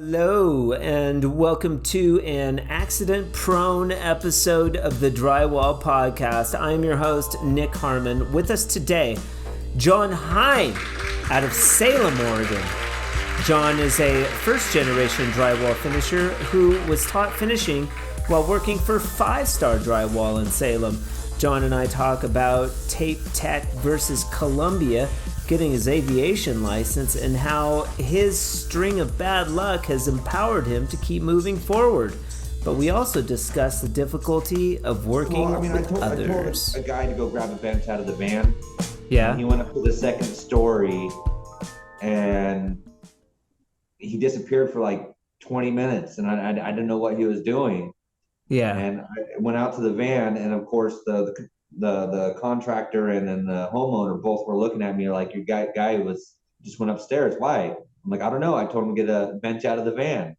Hello, and welcome to an accident-prone episode of the Drywall Podcast. I'm your host, Nick Harmon. With us today, John Hein out of Salem, Oregon. John is a first-generation drywall finisher who was taught finishing while working for Five Star Drywall in Salem. John and I talk about tape tech versus Columbia, getting his aviation license, and how his string of bad luck has empowered him to keep moving forward. But we also discuss the difficulty of working with others. I told a guy to go grab a bench out of the van. Yeah. And he went up to the second story and he disappeared for like 20 minutes and I didn't know what he was doing. Yeah. And I went out to the van, and of course the contractor and then the homeowner both were looking at me like, your guy just went upstairs. Why? I'm like, I don't know. I told him to get a bench out of the van.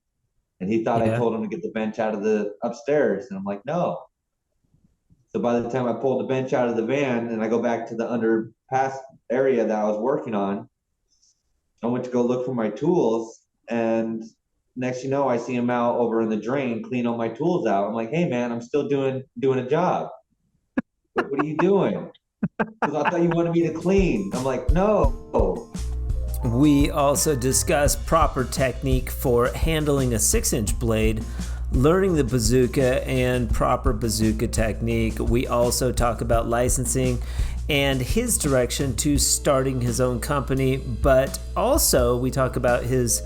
And he thought I told him to get the bench out of the upstairs. And I'm like, no. So by the time I pulled the bench out of the van and I go back to the underpass area that I was working on, I went to go look for my tools, and next you know, I see him out over in the drain cleaning all my tools out. I'm like, hey man, I'm still doing a job. What are you doing? Because I thought you wanted me to clean. I'm like, no. We also discuss proper technique for handling a 6-inch blade, learning the bazooka, and proper bazooka technique. We also talk about licensing and his direction to starting his own company, but also we talk about his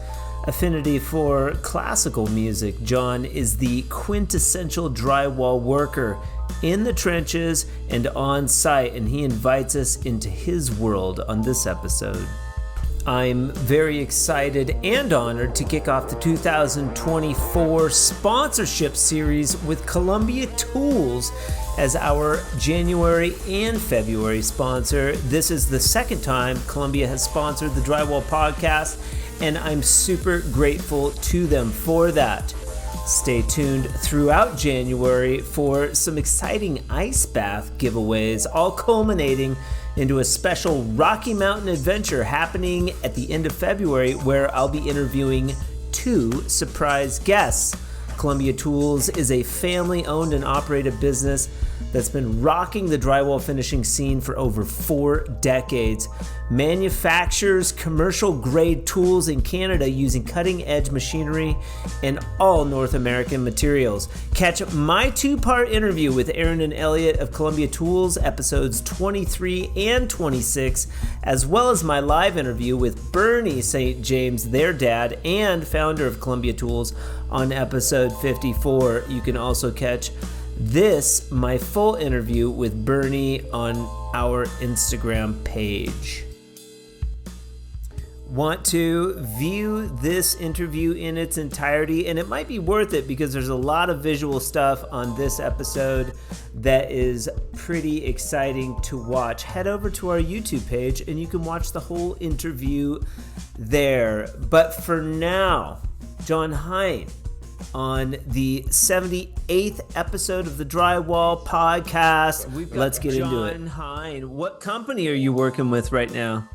affinity for classical music. John is the quintessential drywall worker in the trenches and on site, and he invites us into his world on this episode. I'm very excited and honored to kick off the 2024 sponsorship series with Columbia Tools as our January and February sponsor. This is the second time Columbia has sponsored the Drywall Podcast, and I'm super grateful to them for that. Stay tuned throughout January for some exciting ice bath giveaways, all culminating into a special Rocky Mountain adventure happening at the end of February, where I'll be interviewing 2 surprise guests. Columbia Tools is a family-owned and operated business that's been rocking the drywall finishing scene for over 4 decades. Manufactures commercial-grade tools in Canada using cutting-edge machinery and all North American materials. Catch my 2-part interview with Aaron and Elliot of Columbia Tools, episodes 23 and 26, as well as my live interview with Bernie St. James, their dad and founder of Columbia Tools, on episode 54. You can also catch my full interview with Bernie on our Instagram page. Want to view this interview in its entirety, and it might be worth it because there's a lot of visual stuff on this episode that is pretty exciting to watch. Head over to our YouTube page and you can watch the whole interview there. But for now, John Hein on the 78th episode of the Drywall Podcast. Let's get into it. John Hein, what company are you working with right now?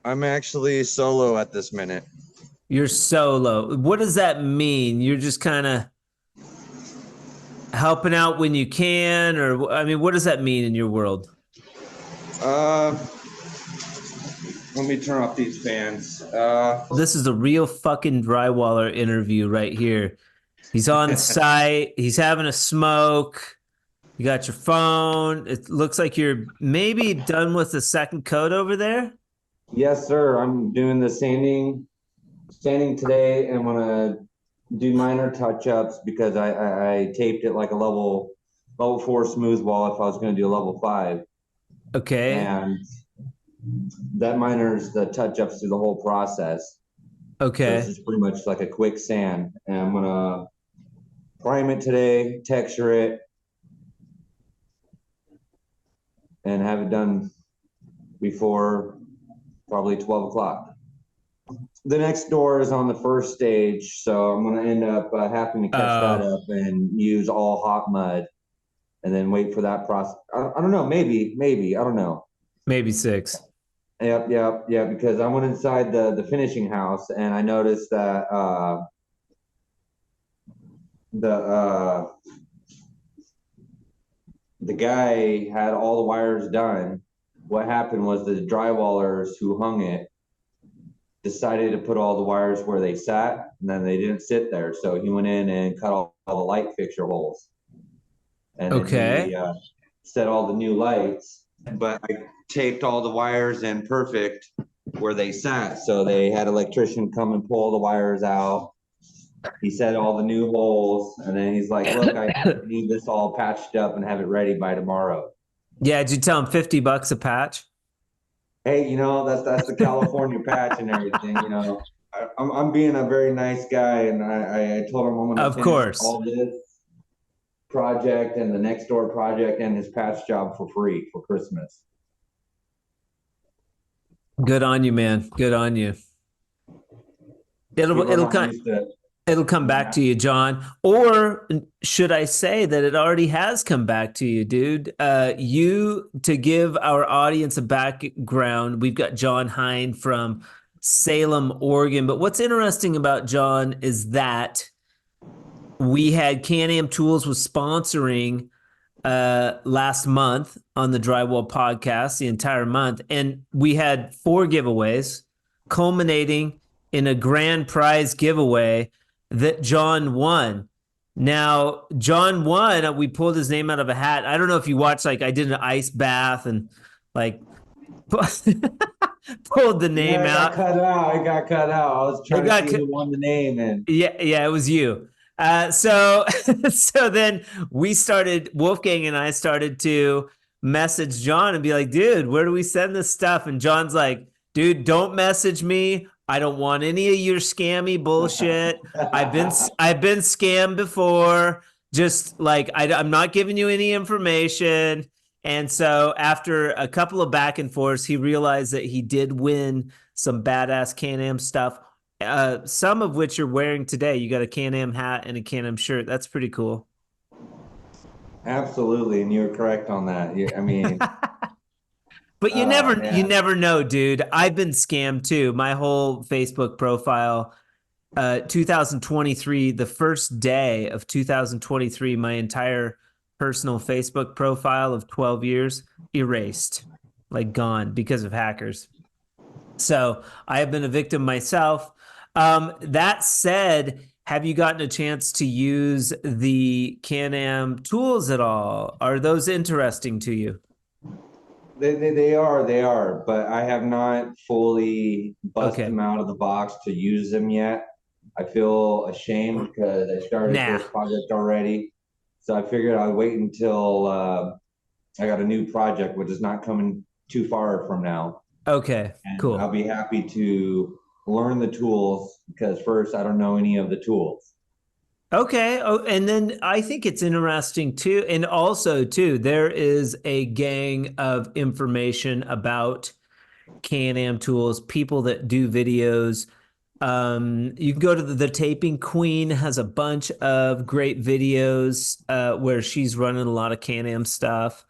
I'm actually solo at this minute. You're solo. What does that mean? You're just kind of helping out when you can, or I mean, what does that mean in your world? Let me turn off these fans. This is a real fucking drywaller interview right here. He's on site. He's having a smoke. You got your phone. It looks like you're maybe done with the second coat over there. Yes, sir. I'm doing the sanding today, and I'm gonna do minor touch-ups because I taped it like a level 4 smooth wall if I was gonna do a level 5. Okay. And that minors the touch-ups through the whole process. Okay. So this is pretty much like a quick sand, and I'm gonna prime it today, texture it, and have it done before probably 12 o'clock. The next door is on the first stage, so I'm going to end up having to catch that up and use all hot mud and then wait for that process. I don't know, maybe, I don't know. Maybe 6. Yep. Because I went inside the finishing house and I noticed that the the guy had all the wires done. What happened was the drywallers who hung it decided to put all the wires where they sat, and then they didn't sit there. So he went in and cut all the light fixture holes, and then Okay. he set all the new lights. But I taped all the wires in perfect where they sat. So they had an electrician come and pull the wires out. He set all the new holes, and then he's like, "Look, I need this all patched up and have it ready by tomorrow." Yeah, did you tell him $50 a patch? Hey, that's the California patch and everything. I'm being a very nice guy, and I told him I'm going to Of finish course. all this project and the next door project and his patch job for free for Christmas. Good on you, man. Good on you. It'll People are it'll not come used to. it'll come back Yeah, to you, John. Or should I say that it already has come back to you, dude? You to give our audience a background, we've got John Hein from Salem, Oregon. But what's interesting about John is that we had Can-Am Tools was sponsoring last month on the Drywall podcast, the entire month. And we had 4 giveaways, culminating in a grand prize giveaway that John won. Now, John won. We pulled his name out of a hat. I don't know if you watched, like, I did an ice bath and, like, pulled the name it got out. cut out. It got cut out. I was It trying to got see who won the name, and yeah, it was you. So so then we started, Wolfgang and I started to message John and be like, dude, where do we send this stuff? And John's like, dude, don't message me. I don't want any of your scammy bullshit. I've been scammed before. Just like I'm not giving you any information. And so after a couple of back and forths, he realized that he did win some badass Can-Am stuff, some of which you're wearing today. You got a Can-Am hat and a Can-Am shirt. That's pretty cool. absolutely, and you're correct on that. I mean, But you oh never you man, never know, dude. I've been scammed too. My whole Facebook profile, 2023, the first day of 2023, my entire personal Facebook profile of 12 years erased, like gone because of hackers. So I have been a victim myself. That said, have you gotten a chance to use the Can-Am tools at all? Are those interesting to you? they are, but I have not fully bust Okay. them out of the box to use them yet. I feel ashamed because I started Nah. this project already, so I figured I'd wait until I got a new project, which is not coming too far from now, Okay. and I'll Cool. be happy to learn the tools because first I don't know any of the tools. Okay. Oh, and then I think it's interesting too. And also, too, there is a gang of information about Can-Am tools, people that do videos. You can go to the Taping Queen has a bunch of great videos where she's running a lot of Can-Am stuff.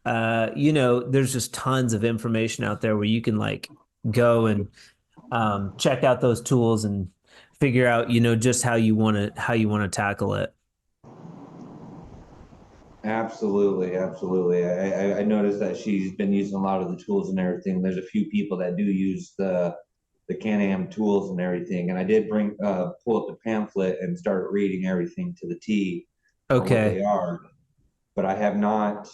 There's just tons of information out there where you can like go and check out those tools and figure out, just how you want to tackle it. Absolutely. I noticed that she's been using a lot of the tools and everything. There's a few people that do use the Can-Am tools and everything. And I did bring pull up the pamphlet and start reading everything to the T on what Okay. they are, but I have not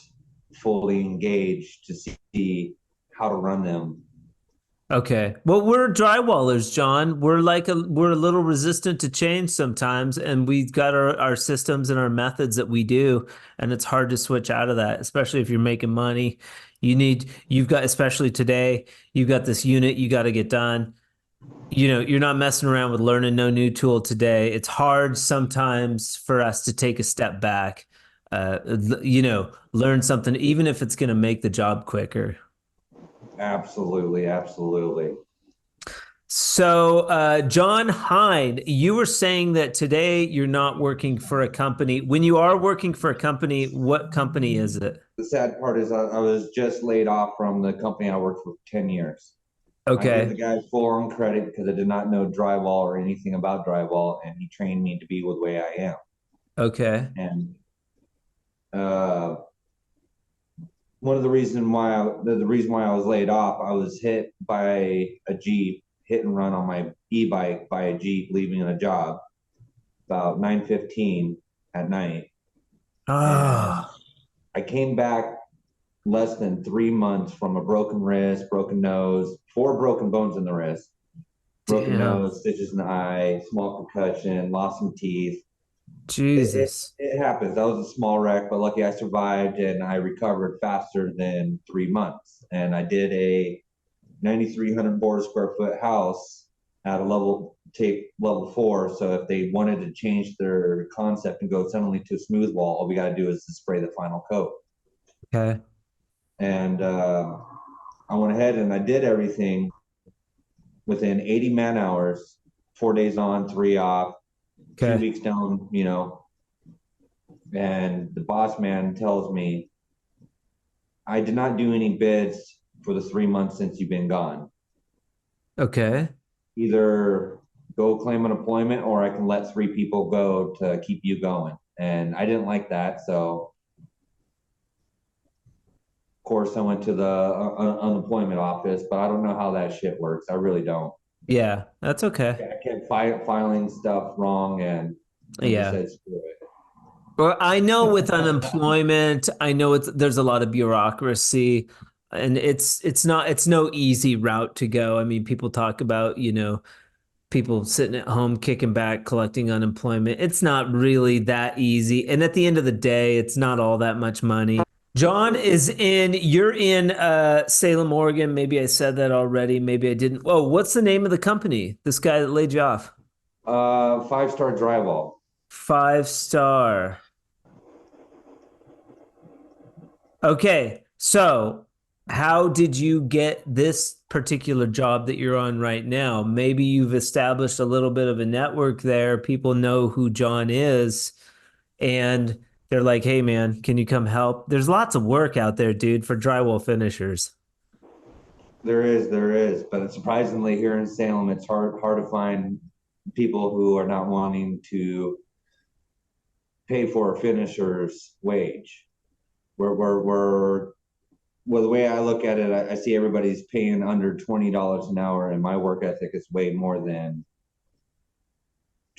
fully engaged to see how to run them. Okay. Well, we're drywallers, John. We're a little resistant to change sometimes, and we've got our systems and our methods that we do, and it's hard to switch out of that, especially if you're making money. You've got, especially today, you've got this unit you got to get done. You're not messing around with learning no new tool today. It's hard sometimes for us to take a step back, learn something, even if it's going to make the job quicker. Absolutely. So, John Hein, you were saying that today you're not working for a company. When you are working for a company, what company is it? The sad part is I was just laid off from the company I worked for 10 years. I give the Okay. guy full on credit because I did not know drywall or anything about drywall, and he trained me to be the way I am. Okay. And uh, one of the reason why I was laid off, I was hit by a Jeep, hit and run on my e-bike by a Jeep leaving a job about 9:15 at night, and Oh, I came back less than 3 months from a broken wrist, broken nose, four broken bones in the wrist, broken damn. nose, stitches in the eye, small concussion, lost some teeth. Jesus. It happens. That was a small wreck, but lucky I survived and I recovered faster than 3 months. And I did a 9,300 board square foot house at a level tape level 4. So if they wanted to change their concept and go suddenly to a smooth wall, all we got to do is to spray the final coat. Okay. And I went ahead and I did everything within 80 man hours, 4 days on, three off, two Okay. weeks down, and the boss man tells me, I did not do any bids for the 3 months since you've been gone. Okay. Either go claim unemployment or I can let three people go to keep you going. And I didn't like that. So, of course, I went to the unemployment office, but I don't know how that shit works. I really don't. Yeah, that's okay. I kept filing stuff wrong and they just Yeah. said, screw Well, I know with it. unemployment, I know there's a lot of bureaucracy and it's no easy route to go. I mean, people talk about, people sitting at home kicking back collecting unemployment. It's not really that easy. And at the end of the day, it's not all that much money. You're in Salem, Oregon. Maybe I said that already. Maybe I didn't. Oh, what's the name of the company? This guy that laid you off? 5-star drywall. 5 Star. Okay. So, how did you get this particular job that you're on right now? Maybe you've established a little bit of a network there. People know who John is, and they're like, "Hey, man, can you come help?" There's lots of work out there, dude, for drywall finishers. There is, but surprisingly here in Salem, it's hard to find people who are not wanting to pay for a finisher's wage. We're well, the way I look at it, I see everybody's paying under $20 an hour, and my work ethic is way more than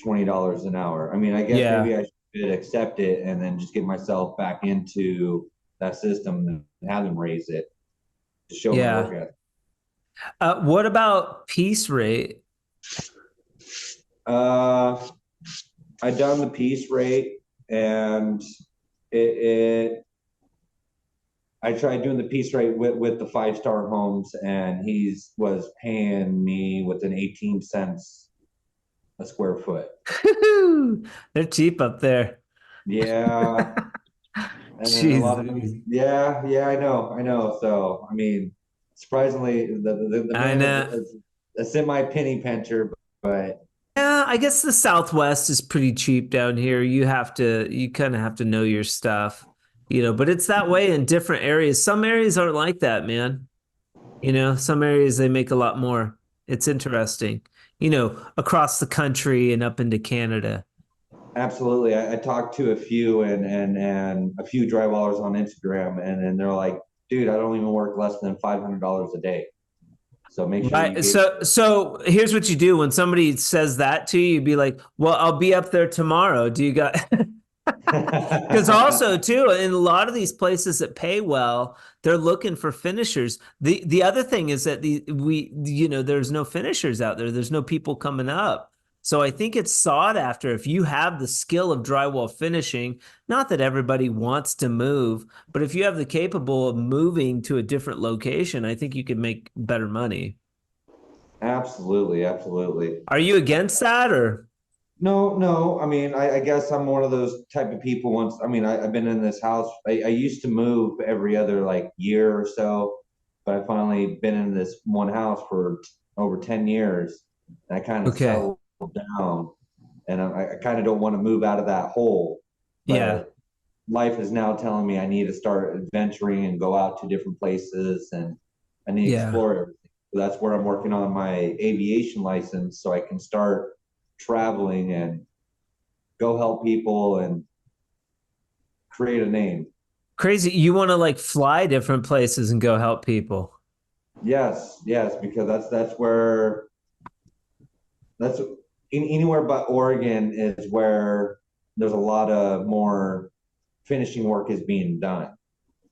$20 an hour. I mean, I guess Yeah. maybe I should accept it and then just get myself back into that system and have them raise it to show my work Yeah. ethic. What about piece rate? Uh, I done the piece rate and it I tried doing the piece rate with the 5-star homes and he's was paying me within 18 cents a square foot. They're cheap up there. Yeah. And then a lot of Jesus. them, yeah, I know. So, I mean, surprisingly, the I man know. is a semi penny pincher, but Yeah, I guess the Southwest is pretty cheap down here. You kind of have to know your stuff, but it's that way in different areas. Some areas aren't like that, man. Some areas they make a lot more. It's interesting, across the country and up into Canada. absolutely. I talked to a few and a few drywallers on Instagram, and they're like, dude, I don't even work less than $500 a day. So make sure you Right. get So here's what you do when somebody says that to you, you'd be like, "Well, I'll be up there tomorrow. Do you got?" Because also too, in a lot of these places that pay well, they're looking for finishers. The other thing is that there's no finishers out there. There's no people coming up. So I think it's sought after if you have the skill of drywall finishing. Not that everybody wants to move, but if you have the capable of moving to a different location, I think you could make better money. absolutely, absolutely. Are you against that or? No, no. I mean, I guess I'm one of those type of people. Once, I mean, I've been in this house. I used to move every other like year or so, but I finally been in this one house for over 10 years. And I kind of Okay. settled down, and I kind of don't want to move out of that hole. Yeah. But life is now telling me I need to start adventuring and go out to different places, and I need to Yeah. explore everything. So that's where I'm working on my aviation license so I can start traveling and go help people and create a name. Crazy. You want to like fly different places and go help people. Yes, yes, because that's where that's anywhere but Oregon is where there's a lot of more finishing work is being done.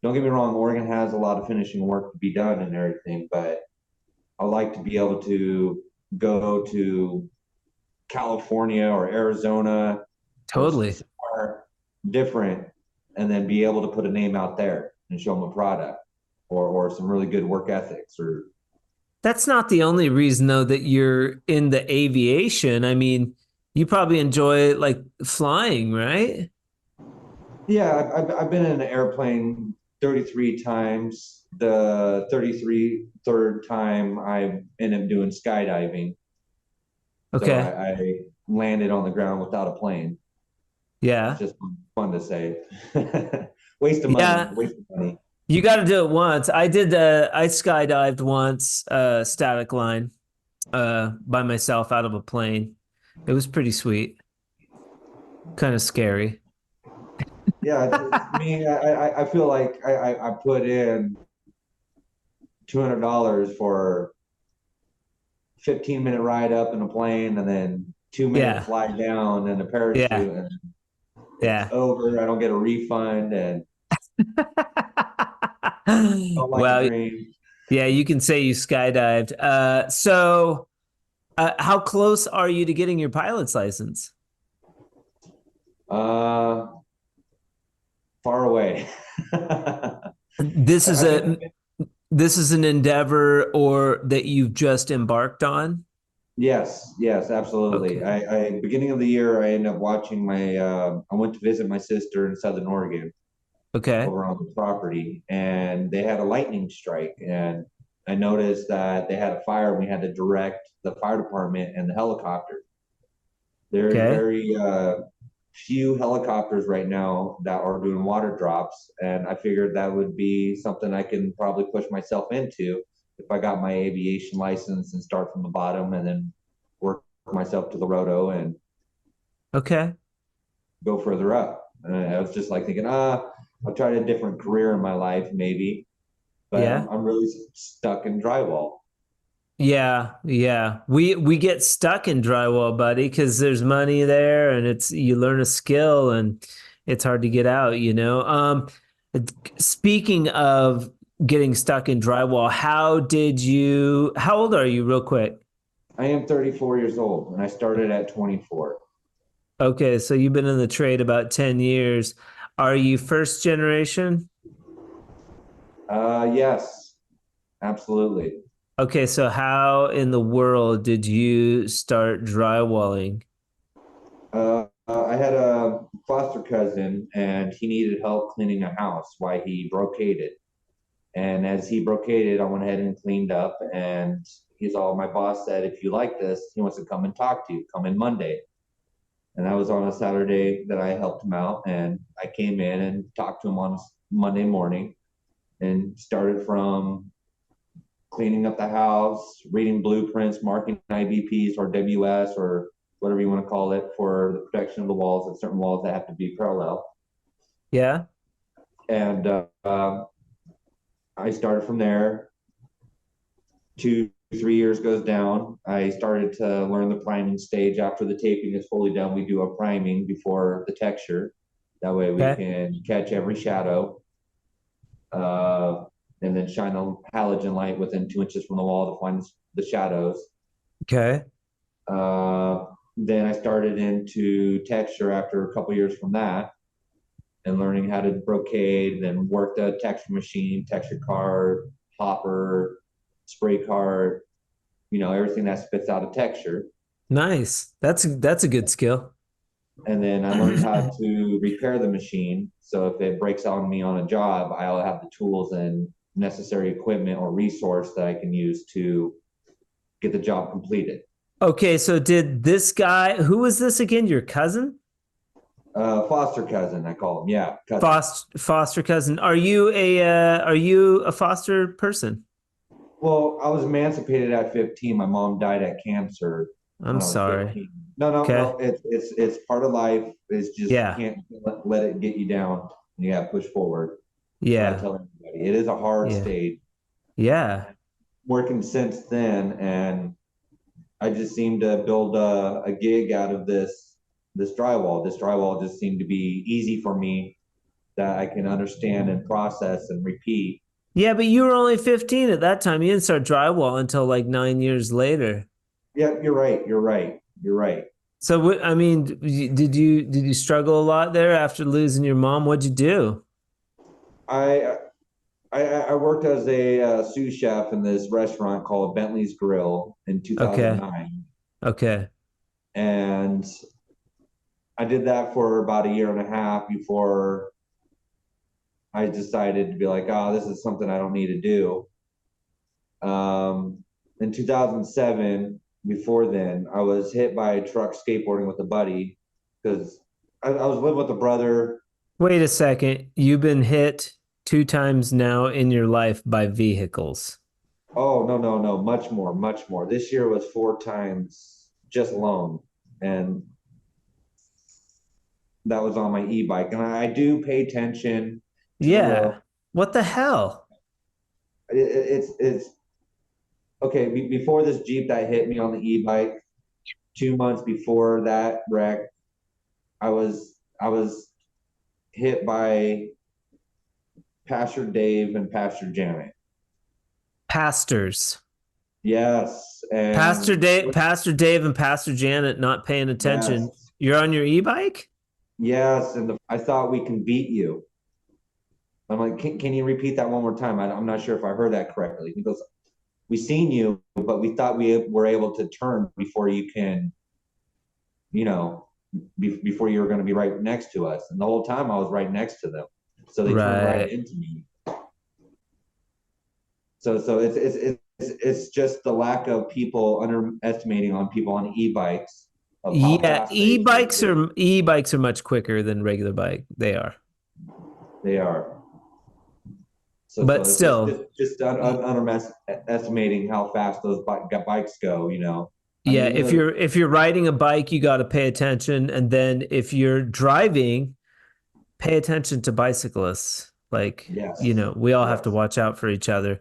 Don't get me wrong, Oregon has a lot of finishing work to be done and everything, but I like to be able to go to California or Arizona or Totally. somewhere different, and then be able to put a name out there and show them a product, or some really good work ethics. Or That's not the only reason though that you're in the aviation. I mean, you probably enjoy like flying, right? yeah, I've been in an airplane 33 times. The 33 third time I ended up doing skydiving. So Okay. I landed on the ground without a plane. It's Yeah. just fun to say. Waste of money, Yeah. waste of money. You got to do it once. I skydived once, static line, by myself out of a plane. It was pretty sweet, kind of scary. Yeah, it's me. I feel like I put in $200 for 15-minute ride up in a plane, and then 2 minute Yeah. fly down in a Yeah. parachute, and it's Yeah. over. I don't get a refund, and don't like a Well, dream. yeah, you can say you skydived. How close are you to getting your pilot's license? Uh, Far away. This is I've been, a this is an endeavor or that you've just embarked on? yes, yes, absolutely. Okay. Beginning of the year, I ended up watching my. I went to visit my sister in Southern Oregon Okay. over on the property, and they had a lightning strike, and I noticed that they had a fire, and we had to direct the fire department and the helicopter. There's Okay. very few helicopters right now that are doing water drops, and I figured that would be something I can probably push myself into if I got my aviation license and start from the bottom and then work myself to the roto and Okay. go further up. And I was just like thinking, I'll try a different career in my life maybe, but Yeah. I'm really stuck in drywall. Yeah, yeah. We get stuck in drywall, buddy, because there's money there and it's you learn a skill and it's hard to get out, you know. Speaking of getting stuck in drywall, how old are you real quick? I am 34 years old and I started at 24. Okay, so you've been in the trade about 10 years. Are you first generation? Yes, absolutely. Okay, so how in the world did you start drywalling? I had a foster cousin, and he needed help cleaning a house while he brocaded. And as he brocaded, I went ahead and cleaned up. And he's all, my boss said, if you like this, he wants to come and talk to you. Come in Monday. And that was on a Saturday that I helped him out. And I came in and talked to him on Monday morning and started from cleaning up the house, reading blueprints, marking IBPs or WS or whatever you want to call it for the protection of the walls and certain walls that have to be parallel. Yeah. And I started from there. 2, 3 years goes down. I started to learn the priming stage. After the taping is fully done, we do a priming before the texture. That way we Okay. can catch every shadow, uh, and then shine a halogen light within 2 inches from the wall to find the shadows. Okay. Then I started into texture after a couple years from that and learning how to brocade, then worked a texture machine, texture card, hopper, spray card, everything that spits out a texture. Nice. That's a good skill. And then I learned how to repair the machine. So if it breaks on me on a job, I'll have the tools and necessary equipment or resource that I can use to get the job completed. Okay, so did this guy, who was this again? Your cousin? Foster cousin, I call him. Yeah, cousin. Foster cousin. Are you a foster person? Well, I was emancipated at 15. My mom died at cancer I'm when I was sorry. 15. No, no, Okay. no. It's part of life. It's just you Yeah. can't let it get you down. You got to push forward. That's what I Yeah. tell everybody. It is a hard Yeah. stage. Yeah. Working since then, and I just seemed to build a gig out of this drywall. This drywall just seemed to be easy for me that I can understand and process and repeat. Yeah, but you were only 15 at that time. You didn't start drywall until like 9 years later. Yeah, you're right. You're right. You're right. So I mean, did you struggle a lot there after losing your mom? What'd you do? I I worked as a sous chef in this restaurant called Bentley's Grill in Okay. 2009, Okay. and I did that for about a year and a half before I decided to be like, oh, this is something I don't need to do. In 2007, before then, I was hit by a truck skateboarding with a buddy because I was living with a brother. Wait a second. You've been hit 2 times now in your life by vehicles. Oh, no, no, no, much more, much more. This year was 4 times just alone. And that was on my e-bike. And I do pay attention to the road. Yeah. What the hell? It's okay. Before this Jeep that hit me on the e-bike, 2 months before that wreck, I was hit by Pastor Dave and Pastor Janet. Pastors. Yes, and Pastor Dave and Pastor Janet not paying attention. yes, You're on your e-bike? yes, and I thought we can beat you. I'm like, can you repeat that one more time? I'm not sure if I heard that correctly. He goes, we seen you, but we thought we were able to turn before you can, you know, before you were going to be right next to us. And the whole time I was right next to them, so they turned right Right. into me. So it's just the lack of people underestimating on people on e-bikes of how Yeah, fast they e-bikes are much quicker than regular bike. They are. they are. So But it's just still, underestimating how fast those bikes go. I yeah, mean, if you're riding a bike, you got to pay attention, and then if you're driving, pay attention to bicyclists. Like, yes, we all have to yes. watch out for each other.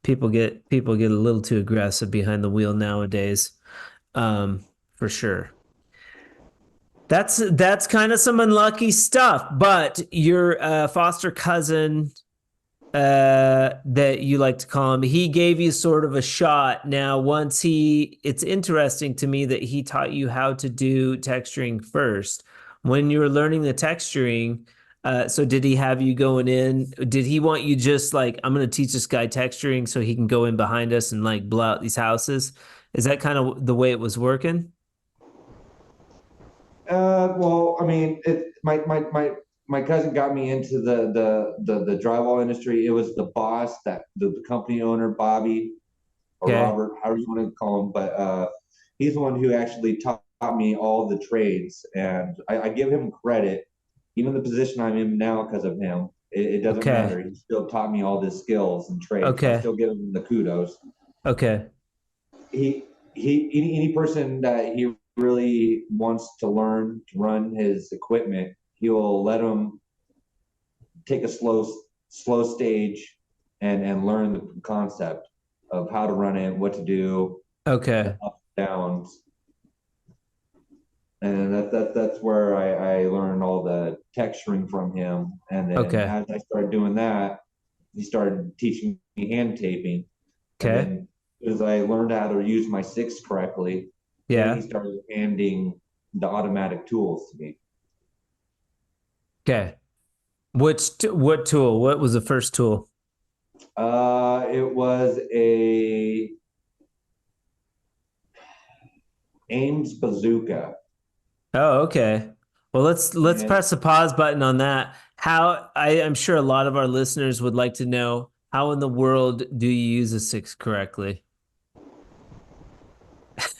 People get a little too aggressive behind the wheel nowadays. For sure. That's kind of some unlucky stuff, but your foster cousin that you like to call him, he gave you sort of a shot. Now, it's interesting to me that he taught you how to do texturing first. When you were learning the texturing, so did he have you going in? Did he want you just like, I'm going to teach this guy texturing so he can go in behind us and like blow out these houses? Is that kind of the way it was working? Well, I mean, my cousin got me into the drywall industry. It was the boss, the company owner, Bobby or Okay. Robert, however you want to call him, but he's the one who actually taught me all the trades, and I give him credit. Even the position I'm in now because of him, it doesn't Okay. matter. He still taught me all the skills and trades. So I Okay. still give him the kudos. Okay. Any person that he really wants to learn to run his equipment, he will let him take a slow stage and learn the concept of how to run it, what to do, the Okay. ups, downs, and that's where I learned all the texturing from him. And then Okay. as I started doing that, he started teaching me hand taping. And Okay. then as I learned how to use my six correctly, then he Yeah. started handing the automatic tools to me. Okay. What tool? What was the first tool? It was a Ames bazooka. Oh, okay. Well, let's And press the pause button on that. I'm sure a lot of our listeners would like to know how in the world do you use a six correctly?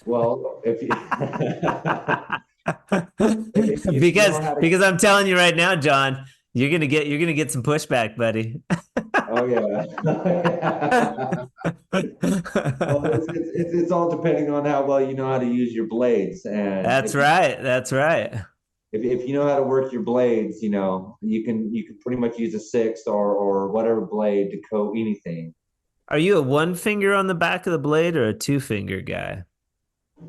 Well, if you because know how to, because I'm telling you right now, John, you're gonna get some pushback, buddy. oh yeah. Well, it's all depending on how well you know how to use your blades, and That's right. That's right. if you know how to work your blades, you can pretty much use a six or whatever blade to coat anything. Are you a one finger on the back of the blade or a two finger guy?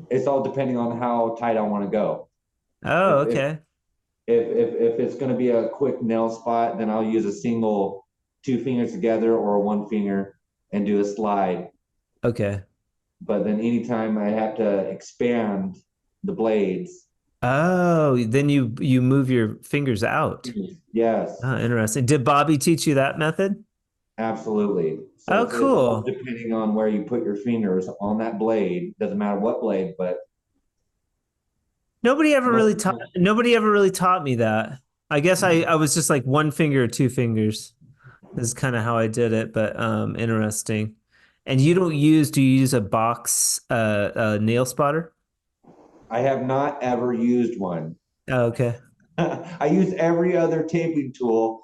It's all depending on how tight I want to go. Oh, If if okay. if it's going to be a quick nail spot, then I'll use a single two fingers together or one finger and do a slide. Okay. But then anytime I have to expand the blades, Oh, then you move your fingers out. yes, Oh, interesting. Did Bobby teach you that method? absolutely. So Oh, it's all cool. depending on where you put your fingers on that blade. Doesn't matter what blade, but most Nobody ever really taught me that. I guess I was just like one finger or two fingers. This is kind of how I did it, but interesting. And do you use a box nail spotter? I have not ever used one. Oh, okay. I use every other taping tool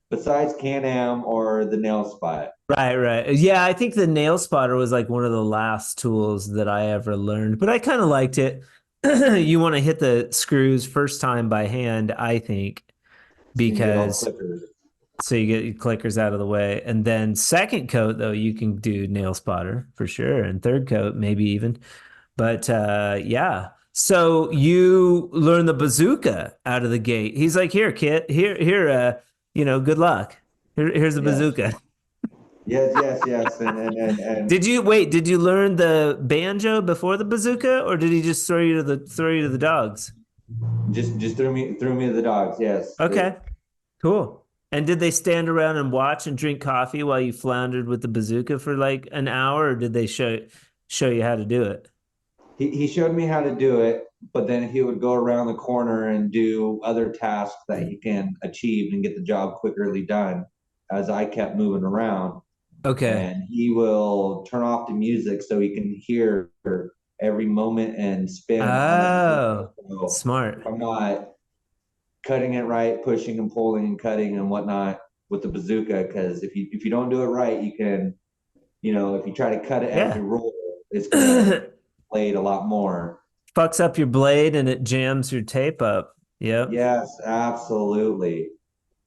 besides Can-Am or the nail spot. Right, right. Yeah, I think the nail spotter was like one of the last tools that I ever learned, but I kind of liked it. You want to hit the screws first time by hand, I think, So you can get all because clippers. so you get your clickers out of the way. And then second coat, though, you can do nail spotter for sure. And third coat, maybe even. But yeah. So you learn the bazooka out of the gate. He's like, here, kid, here, good luck. Here's a Yes. bazooka. Yes, yes, yes. And Did you learn the banjo before the bazooka, or did he just throw you to the dogs? just threw me to the dogs. Yes. Okay, cool. And did they stand around and watch and drink coffee while you floundered with the bazooka for like an hour, or did they show you how to do it? He showed me how to do it, but then he would go around the corner and do other tasks that he can achieve and get the job quickly done as I kept moving around. Okay. And he will turn off the music so he can hear every moment and spin on the bazooka. Oh, So if smart. I'm not cutting it right, pushing and pulling and cutting and whatnot with the bazooka, because if you don't do it right, you can, if you try to cut it as Yeah. you roll, it's gonna blade a lot more. Fucks up your blade and it jams your tape up. Yep. Yes, absolutely.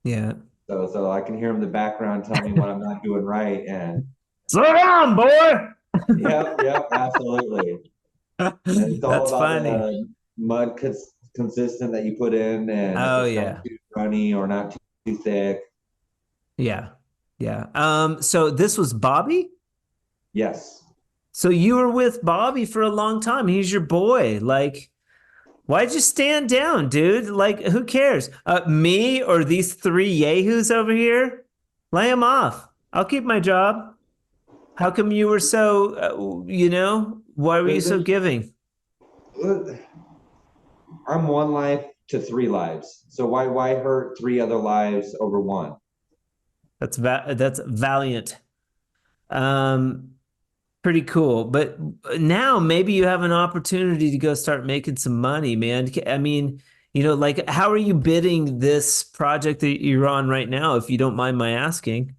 Yeah. So I can hear him in the background tell me what I'm not doing right, and Slow down, boy. yep, yep, absolutely. And it's all That's about funny. the mud consistent that you put in, and if Oh it's not yeah. too runny or not too thick. Yeah. Yeah. So this was Bobby? Yes. So you were with Bobby for a long time. He's your boy. Like, why'd you stand down, dude? Like, who cares? Me or these three yahoos over here? Lay them off. I'll keep my job. How come you were so, why were you so There's, giving? I'm one life to three lives. So why hurt three other lives over one? That's valiant. Um, Pretty cool. But now maybe you have an opportunity to go start making some money, man. I mean, like how are you bidding this project that you're on right now, if you don't mind my asking?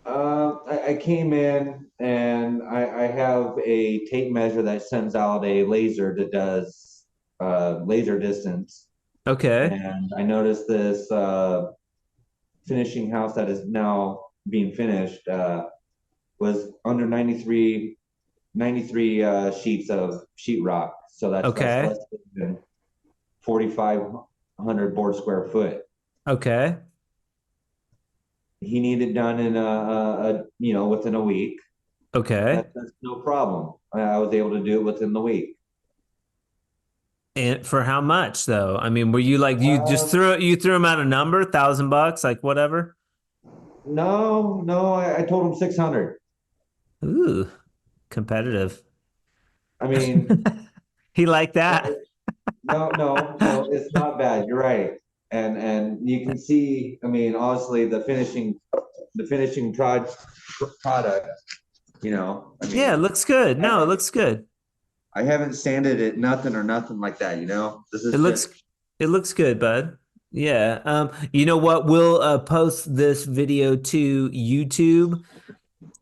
I came in and I have a tape measure that sends out a laser that does laser distance. Okay. And I noticed this finishing house that is now being finished was under 93 sheets of sheetrock. So that's less Okay. than 4,500 board square foot. Okay. He needed done in within a week. Okay. That's no problem. I was able to do it within the week. And for how much though? I mean, were you like Uh, you threw him out a number, $1,000, like whatever? no, no, I told him 600. Ooh, competitive. I mean, He liked that. no, no, no, no, it's not bad. You're right. And you can see, I mean, honestly, the finishing product I Yeah, it mean, looks good. I, No, it looks good. I haven't sanded it nothing or nothing like that. This It is looks just it looks good, bud. Yeah. You know what? We'll post this video to YouTube.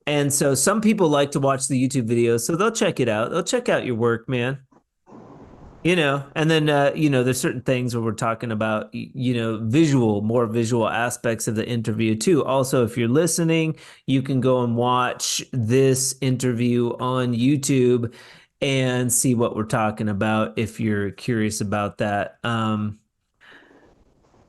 And so some people like to watch the YouTube videos, so they'll check it out. They'll check out your work, man. And then there's certain things where we're talking about more visual aspects of the interview too. Also, if you're listening, you can go and watch this interview on YouTube and see what we're talking about if you're curious about that.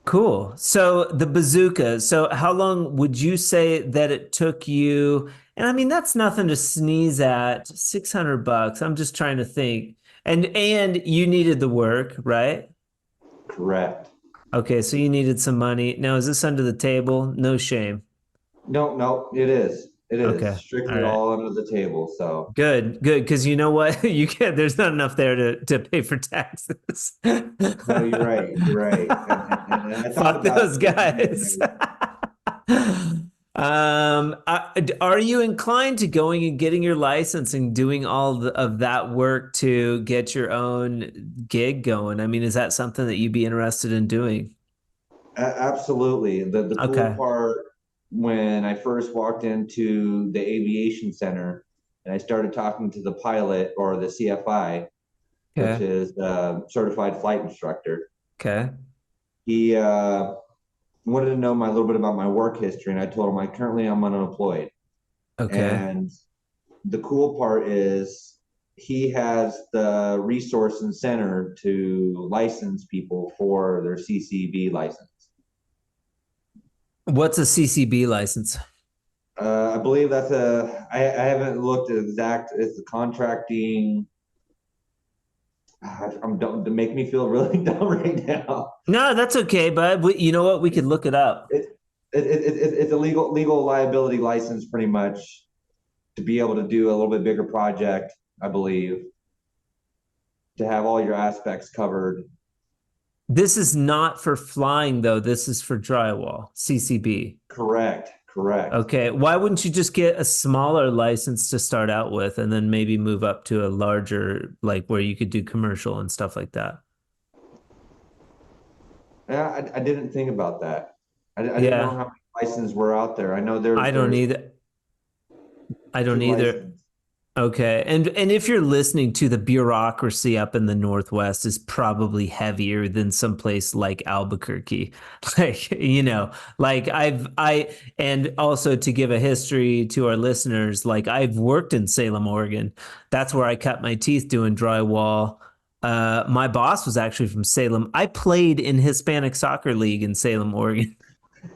Cool. So the bazooka. So how long would you say that it took you? And I mean, that's nothing to sneeze at. $600. I'm just trying to think. And you needed the work, right? correct. Okay, so you needed some money. Now, is this under the table? No shame. No, no, it is. It is Okay. All strictly right. all under the table. So Good, good. Because you know what? You can't, there's not enough there to pay for taxes. no, you're right. You're right. And I thought Fuck about those switching it. guys. Are you inclined to going and getting your license and doing of that work to get your own gig going? I mean, is that something that you'd be interested in doing? Absolutely. The cool Okay. part when I first walked into the aviation center and I started talking to the pilot or the CFI, which Okay. is the certified flight instructor, Okay. he wanted to know my little bit about my work history, and I told him I'm unemployed. Okay. And the cool part is he has the resource and center to license people for their CCB license. What's a CCB license? I believe I haven't looked at exact, it's the contracting. I'm dumb to make me feel really dumb right now. No, that's okay, bud. You know what? We could look it up. It's a legal liability license pretty much to be able to do a little bit bigger project, I believe, to have all your aspects covered. This is not for flying, though. This is for drywall, CCB. Correct, correct. Okay. Why wouldn't you just get a smaller license to start out with and then maybe move up to a larger, like where you could do commercial and stuff like that? Yeah, I didn't think about that. I didn't know Yeah, how many licenses were out there. I know I don't there's either. I don't two either. licenses. Okay. And if you're listening to the bureaucracy up in the Northwest is probably heavier than someplace like Albuquerque. Like, and also to give a history to our listeners, like I've worked in Salem, Oregon. That's where I cut my teeth doing drywall. My boss was actually from Salem. I played in Hispanic Soccer League in Salem, Oregon.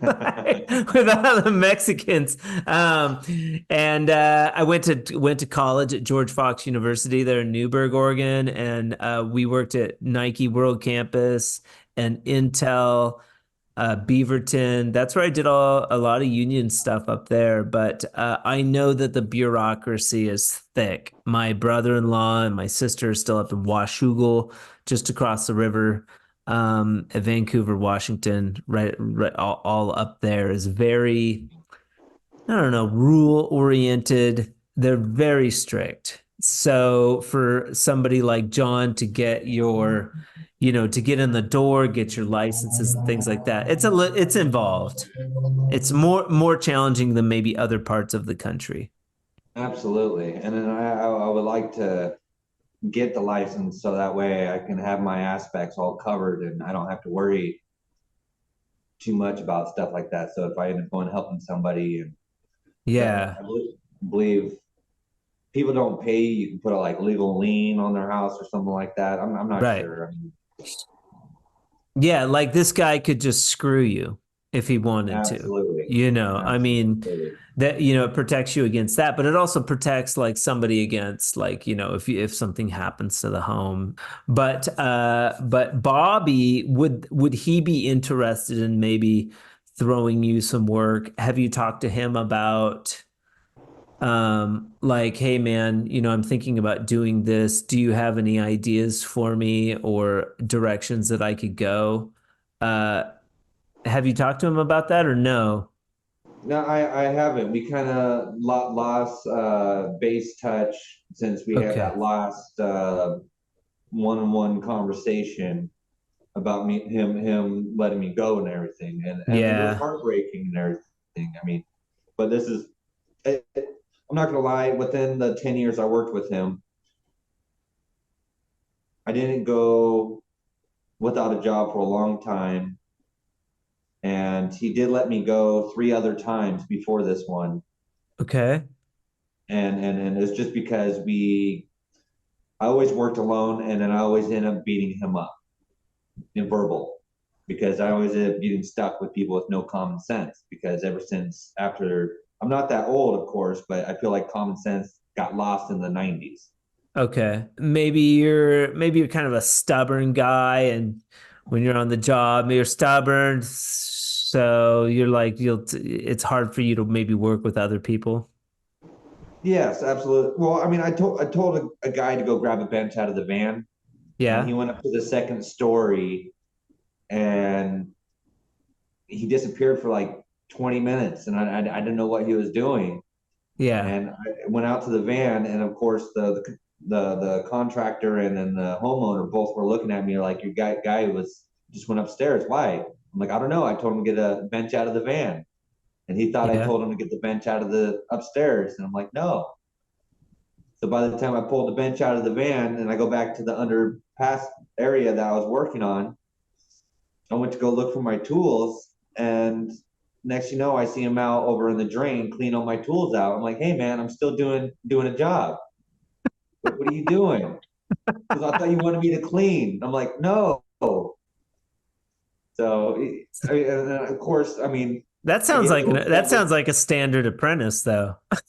With all the Mexicans. And I went to college at George Fox University there in Newberg, Oregon, and we worked at Nike World Campus and Intel, Beaverton. That's where I did a lot of union stuff up there. But I know that the bureaucracy is thick. My brother-in-law and my sister are still up in Washougal, just across the river. At Vancouver, Washington, right all up there is very, I don't know, rule oriented. They're very strict. So for somebody like John to get to get in the door, get your licenses and things like that, it's involved. It's more challenging than maybe other parts of the country. Absolutely. And then I would like to get the license so that way I can have my aspects all covered and I don't have to worry too much about stuff like that. So if I end up going helping somebody, and Yeah, I believe people don't pay, you can put a like legal lien on their house or something like that. I'm not right. sure. I mean, Yeah, like this guy could just screw you if he wanted to. absolutely, I mean, absolutely. that it protects you against that, but it also protects like somebody against like, if something happens to the home. But Bobby, would he be interested in maybe throwing you some work? Have you talked to him about like, hey man, I'm thinking about doing this. Do you have any ideas for me or directions that I could go? Uh, have you talked to him about that or no? No, I haven't. We kind of lost base touch since we had Okay. that last one-on-one conversation about him letting me go and everything, and it was Yeah. heartbreaking and everything. I mean, but this is I'm not gonna lie. Within the 10 years I worked with him, I didn't go without a job for a long time, and he did let me go three other times before this one, Okay. and it's just because I always worked alone, and then I always end up beating him up in verbal because I always end up getting stuck with people with no common sense. Because ever since after I'm not that old, of course, but I feel like common sense got lost in the 90s. Okay. Maybe you're kind of a stubborn guy, and when you're on the job, you're stubborn, so you're like it's hard for you to maybe work with other people. Yes, absolutely. Well, I mean, I told a guy to go grab a bench out of the van, and he Yeah. went up to the second story, and he disappeared for like 20 minutes, and I didn't know what he was doing. Yeah. And I went out to the van, and of course the contractor and then the homeowner both were looking at me like your guy was just went upstairs. Why? I'm like, I don't know. I told him to get a bench out of the van, and he thought I Yeah. told him to get the bench out of the upstairs, and I'm like, no. So by the time I pulled the bench out of the van and I go back to the underpass area that I was working on, I went to go look for my tools, and next you know, I see him out over in the drain cleaning all my tools out. I'm like, hey man, I'm still doing a job. What are you doing? Because I thought you wanted me to clean. I'm like, no. So I mean, and of course, I mean, That I sounds get a like little that upset sounds like a standard apprentice, though. so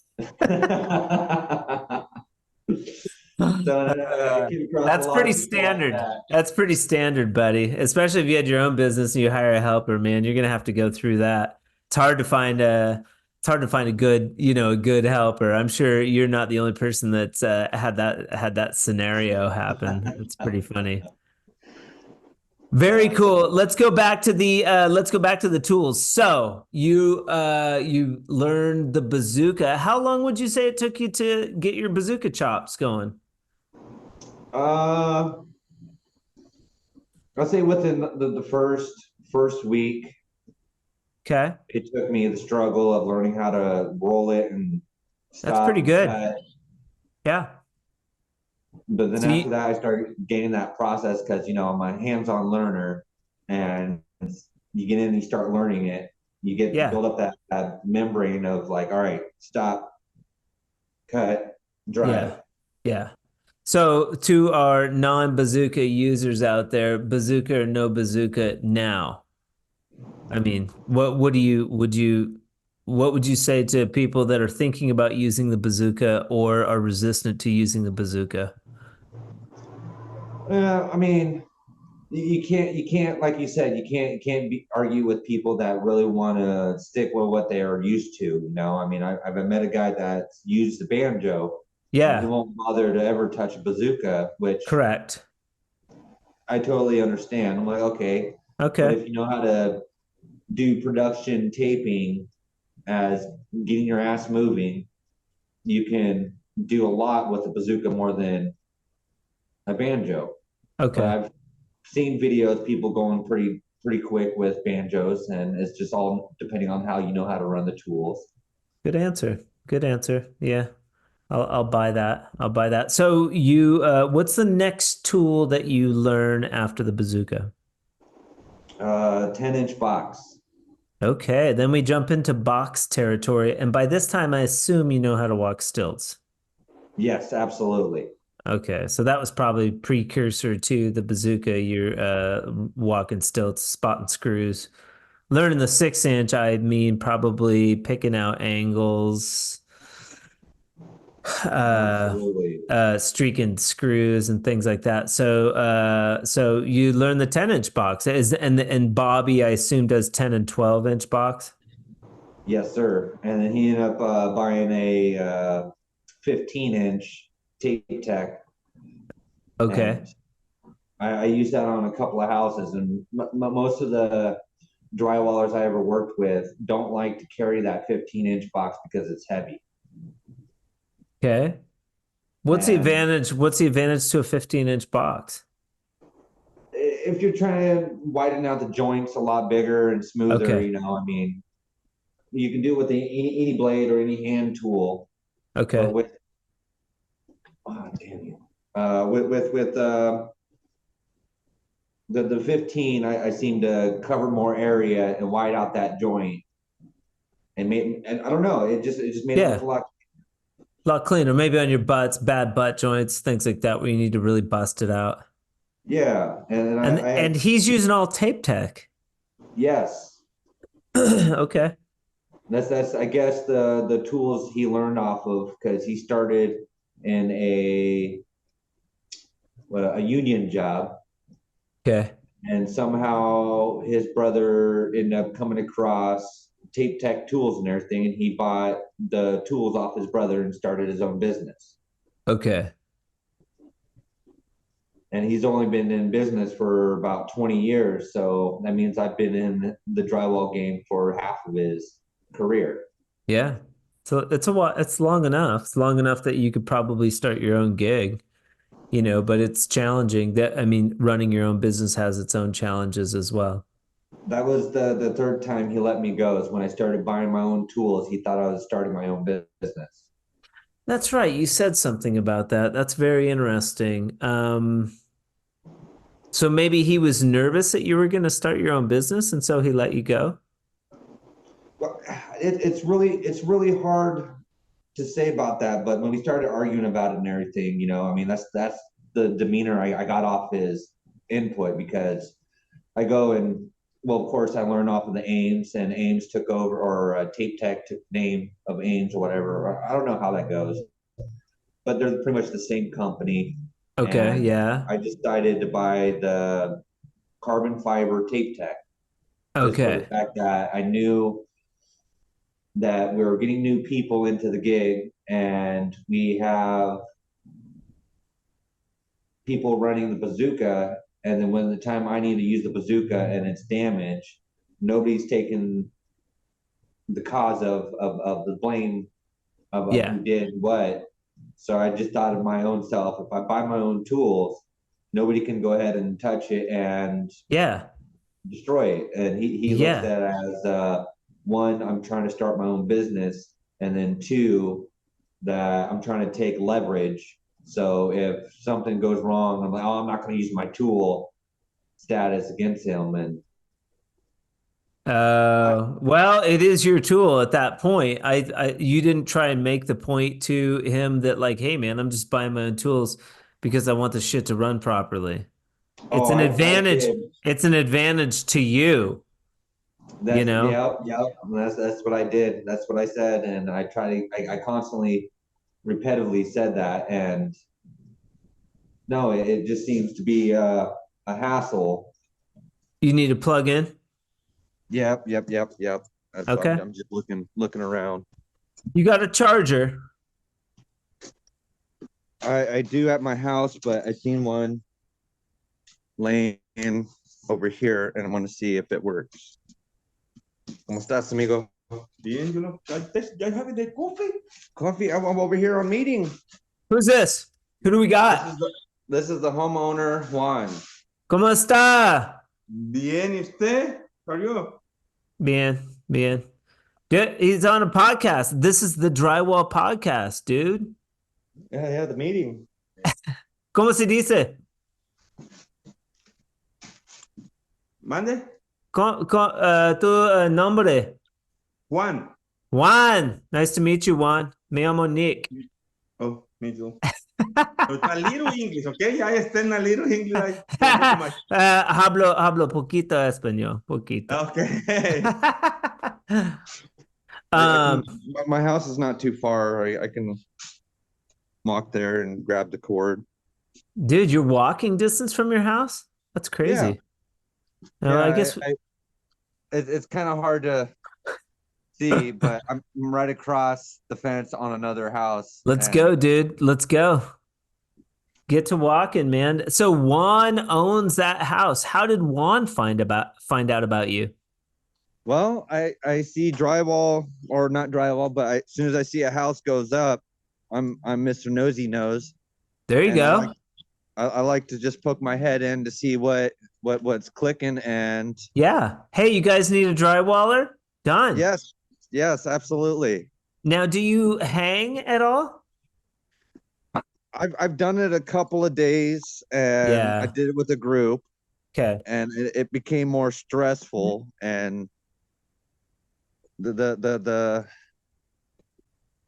I came across a That's lot pretty of people like standard. that. That's pretty standard, buddy. Especially if you had your own business and you hire a helper, man, you're gonna have to go through that. It's hard to find a it's hard to find a good, a good helper. I'm sure you're not the only person that's had that scenario happen. It's pretty funny. Very So cool. Let's go back to the tools. So you learned the bazooka. How long would you say it took you to get your bazooka chops going? uh, I'll say within the first week, Okay. it took me the struggle of learning how to roll it and That's stop pretty and good. cut. Yeah. But then So after you, that, I started gaining that process because I'm a hands-on learner, and you get in and you start learning it. You get yeah, build up that membrane of like, all right, stop, cut, yeah, drive. yeah. So to our non-bazooka users out there, bazooka or no bazooka now? I mean, what would you say to people that are thinking about using the bazooka or are resistant to using the bazooka? I mean, you can't like you said you can't argue with people that really want to stick with what they are used to. I mean, I've met a guy that's used the banjo, and he Yeah, won't bother to ever touch a bazooka, which correct. I totally understand. I'm like, okay, but Okay. if you know how to do production taping as getting your ass moving, you can do a lot with a bazooka more than a banjo. But Okay. I've seen videos people going pretty quick with banjos, and it's just all depending on how you know how to run the tools. Good answer. Good answer. Yeah. I'll buy that. I'll buy that. So what's the next tool that you learn after the bazooka? 10-inch box. Okay, then we jump into box territory, and by this time, I assume you know how to walk stilts. Yes, absolutely. Okay, so that was probably precursor to the bazooka. You're walking stilts, spotting screws. Learning the 6 inch, I mean, probably picking out angles, uh, Absolutely. streaking screws and things like that. So you learn the 10 inch box and Bobby, I assume, does 10 and 12 inch box. Yes, sir. And then he ended up buying a 15-inch tape tech, Okay. and I used that on a couple of houses, and most of the drywallers I ever worked with don't like to carry that 15-inch box because it's heavy. Okay. What's the And advantage? What's the advantage to a 15-inch box? if you're trying to widen out the joints a lot bigger and smoother, Okay. you know, I mean, you can do it with any blade or any hand tool, but Okay. with oh, damn you, with the 15, I seem to cover more area and wide out that joint and I don't know, it just made it look Yeah. a lot. A lot cleaner. Maybe on your butts, bad butt joints, things like that, where you need to really bust it out. Yeah, and And I and he's using all tape tech. yes, Okay. that's I guess the tools he learned off of because he started in a union job, Okay. and somehow his brother ended up coming across tape tech tools and everything, and he bought the tools off his brother and started his own business. Okay. And he's only been in business for about 20 years, so that means I've been in the drywall game for half of his career. Yeah. So it's a while, it's long enough. It's long enough that you could probably start your own gig, but it's challenging. That I mean, running your own business has its own challenges as well. That was the third time he let me go is when I started buying my own tools. He thought I was starting my own business. That's right. You said something about that. That's very interesting. So maybe he was nervous that you were going to start your own business, and so he let you go. Well, it's really hard to say about that. But when we started arguing about it and everything, I mean, that's the demeanor I got off his input because I go and well, of course, I learned off of the Ames, and Ames took over, or Tape Tech took name of Ames or whatever. I don't know how that goes, but they're pretty much the same company. Okay, And yeah. I decided to buy the carbon fiber Tape Tech just for the Okay. fact that I knew that we were getting new people into the gig, and we have people running the bazooka, and then when the time I need to use the bazooka and it's damaged, nobody's taking the cause of the blame of Yeah. who did what. So I just thought of my own self. If I buy my own tools, nobody can go ahead and touch it and Yeah. destroy it. And he looks Yeah. at it as one, I'm trying to start my own business, and then two, that I'm trying to take leverage. So if something goes wrong, I'm like, oh, I'm not going to use my tool status against him. And I, Well, it is your tool at that point. You didn't try and make the point to him that like, hey man, I'm just buying my own tools because I want the shit to run properly. It's oh, an I advantage. did. It's an advantage to you, you That's know? yep. That's what I did. That's what I said, and I constantly, repetitively said that, and no, it just seems to be a hassle. You need to plug in. Yep. That's why Okay. I'm just looking around. You got a charger. I do at my house, but I seen one laying over here, and I want to see if it works. ¿Cómo estás, amigo? Bien, ya have the coffee. Coffee. I'm over here on meeting. Who's this? Who do we This got? is this is the homeowner Juan. ¿Cómo está? Bien, ¿y usted? How are you? Bien, bien. Dude, he's on a podcast. This is the Drywall podcast, dude. Yeah, the meeting. ¿Cómo se dice? Mande. Tu nombre. Juan. Juan. Nice to meet you, Juan. Me llamo Nick. Oh, me too. But a little English, okay? I understand a little English. Not too much. Hablo poquito español, poquito. Okay. Um, My house is not too far. I can walk there and grab the cord. dude, you're walking distance from your house? That's crazy. Yeah, I guess it's kind of hard to see, but I'm right across the fence on another house. let's go, dude. Let's go. Get to walking, man. So Juan owns that house. How did Juan find out about you? Well, I see drywall, or not drywall, but as soon as I see a house goes up, I'm Mr. Nosy Nose, There you and go. I like to just poke my head in to see what's clicking. And Yeah. Hey, you guys need a drywaller? Done. yes, yes, absolutely. Now, do you hang at all? I've done it a couple of days, and I Yeah. did it with a group, Okay. and it became more stressful, and the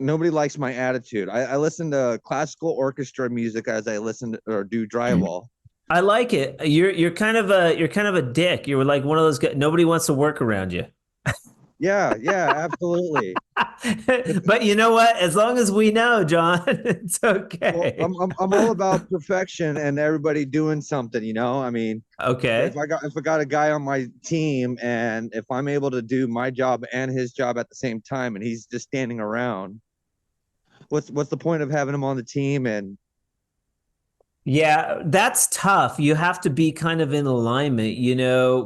nobody likes my attitude. I listen to classical orchestra music as I listen to, or do drywall. I like it. You're kind of a dick. You're like one of those guys. Nobody wants to work around you. Yeah, yeah, absolutely. But you know what? As long as we know, John, it's Well, okay. I'm all about perfection and everybody doing something, you know? I mean, Okay. if I got a guy on my team, and if I'm able to do my job and his job at the same time, and he's just standing around, what's the point of having him on the team? And Yeah, that's tough. You have to be kind of in alignment,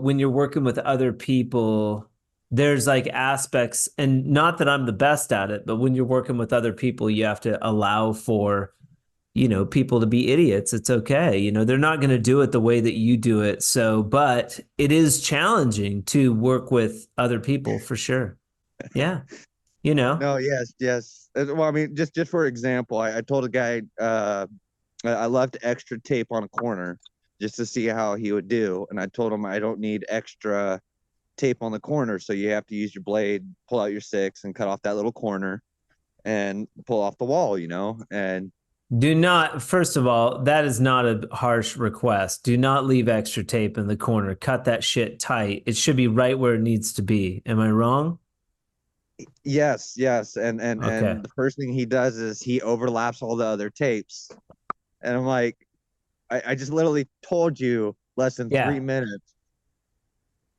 when you're working with other people, there's like aspects, and not that I'm the best at it, but when you're working with other people, you have to allow for, people to be idiots. It's okay. They're not going to do it the way that you do it. So, but it is challenging to work with other people for sure. Yeah. no, yes, yes. Well, I mean, just for example, I told a guy I left extra tape on a corner just to see how he would do, and I told him I don't need extra tape on the corner, so you have to use your blade, pull out your six, and cut off that little corner and pull off the wall, you know. And Do not, first of all, that is not a harsh request. Do not leave extra tape in the corner. Cut that shit tight. It should be right where it needs to be. Am I wrong? yes, yes, Okay. and the first thing he does is he overlaps all the other tapes, and I'm like, I just literally told you less than Yeah. 3 minutes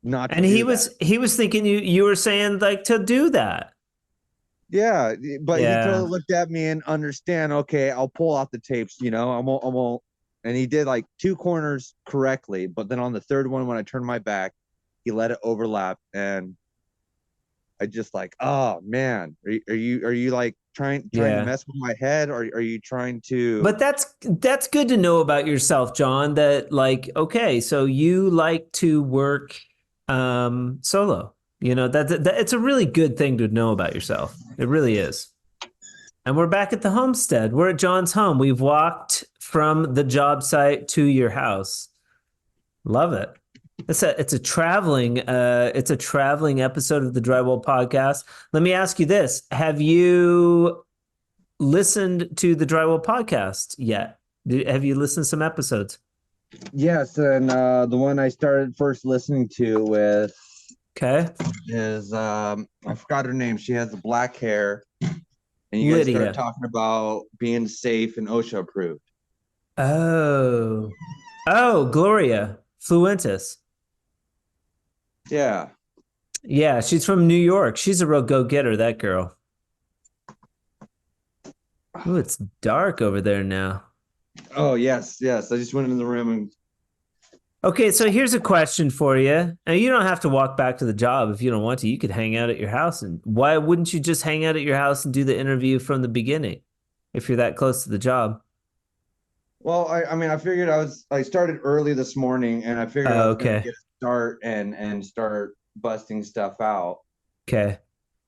not to And he do that. was he was thinking you were saying like to do that. Yeah, but he Yeah. totally looked at me and understand. Okay, I'll pull off the tapes. You know, I won't. And he did like two corners correctly, but then on the third one, when I turned my back, he let it overlap, and I just like, oh man, are you like trying to Yeah. mess with my head, or are you trying to? But that's good to know about yourself, John, that like okay, so you like to work solo. That it's a really good thing to know about yourself. It really is. And we're back at the homestead. We're at John's home. We've walked from the job site to your house. Love it. It's a traveling episode of the Drywall podcast. Let me ask you this. Have you listened to the Drywall podcast yet? Have you listened to some episodes? Yes, and the one I started first listening to with Okay. is I forgot her name. She has the black hair, and you guys started Lydia. talking about being safe and OSHA approved. Oh. Oh, Gloria Fluentis. Yeah. Yeah, she's from New York. She's a real go-getter, that girl. Oh, it's dark over there now. Oh yes, yes. I just went in the room and Okay, so here's a question for you. Now, you don't have to walk back to the job if you don't want to. You could hang out at your house. And why wouldn't you just hang out at your house and do the interview from the beginning if you're that close to the job? well, I mean, I started early this morning, and I figured I Oh, was gonna okay. get a start and start busting stuff out. Okay.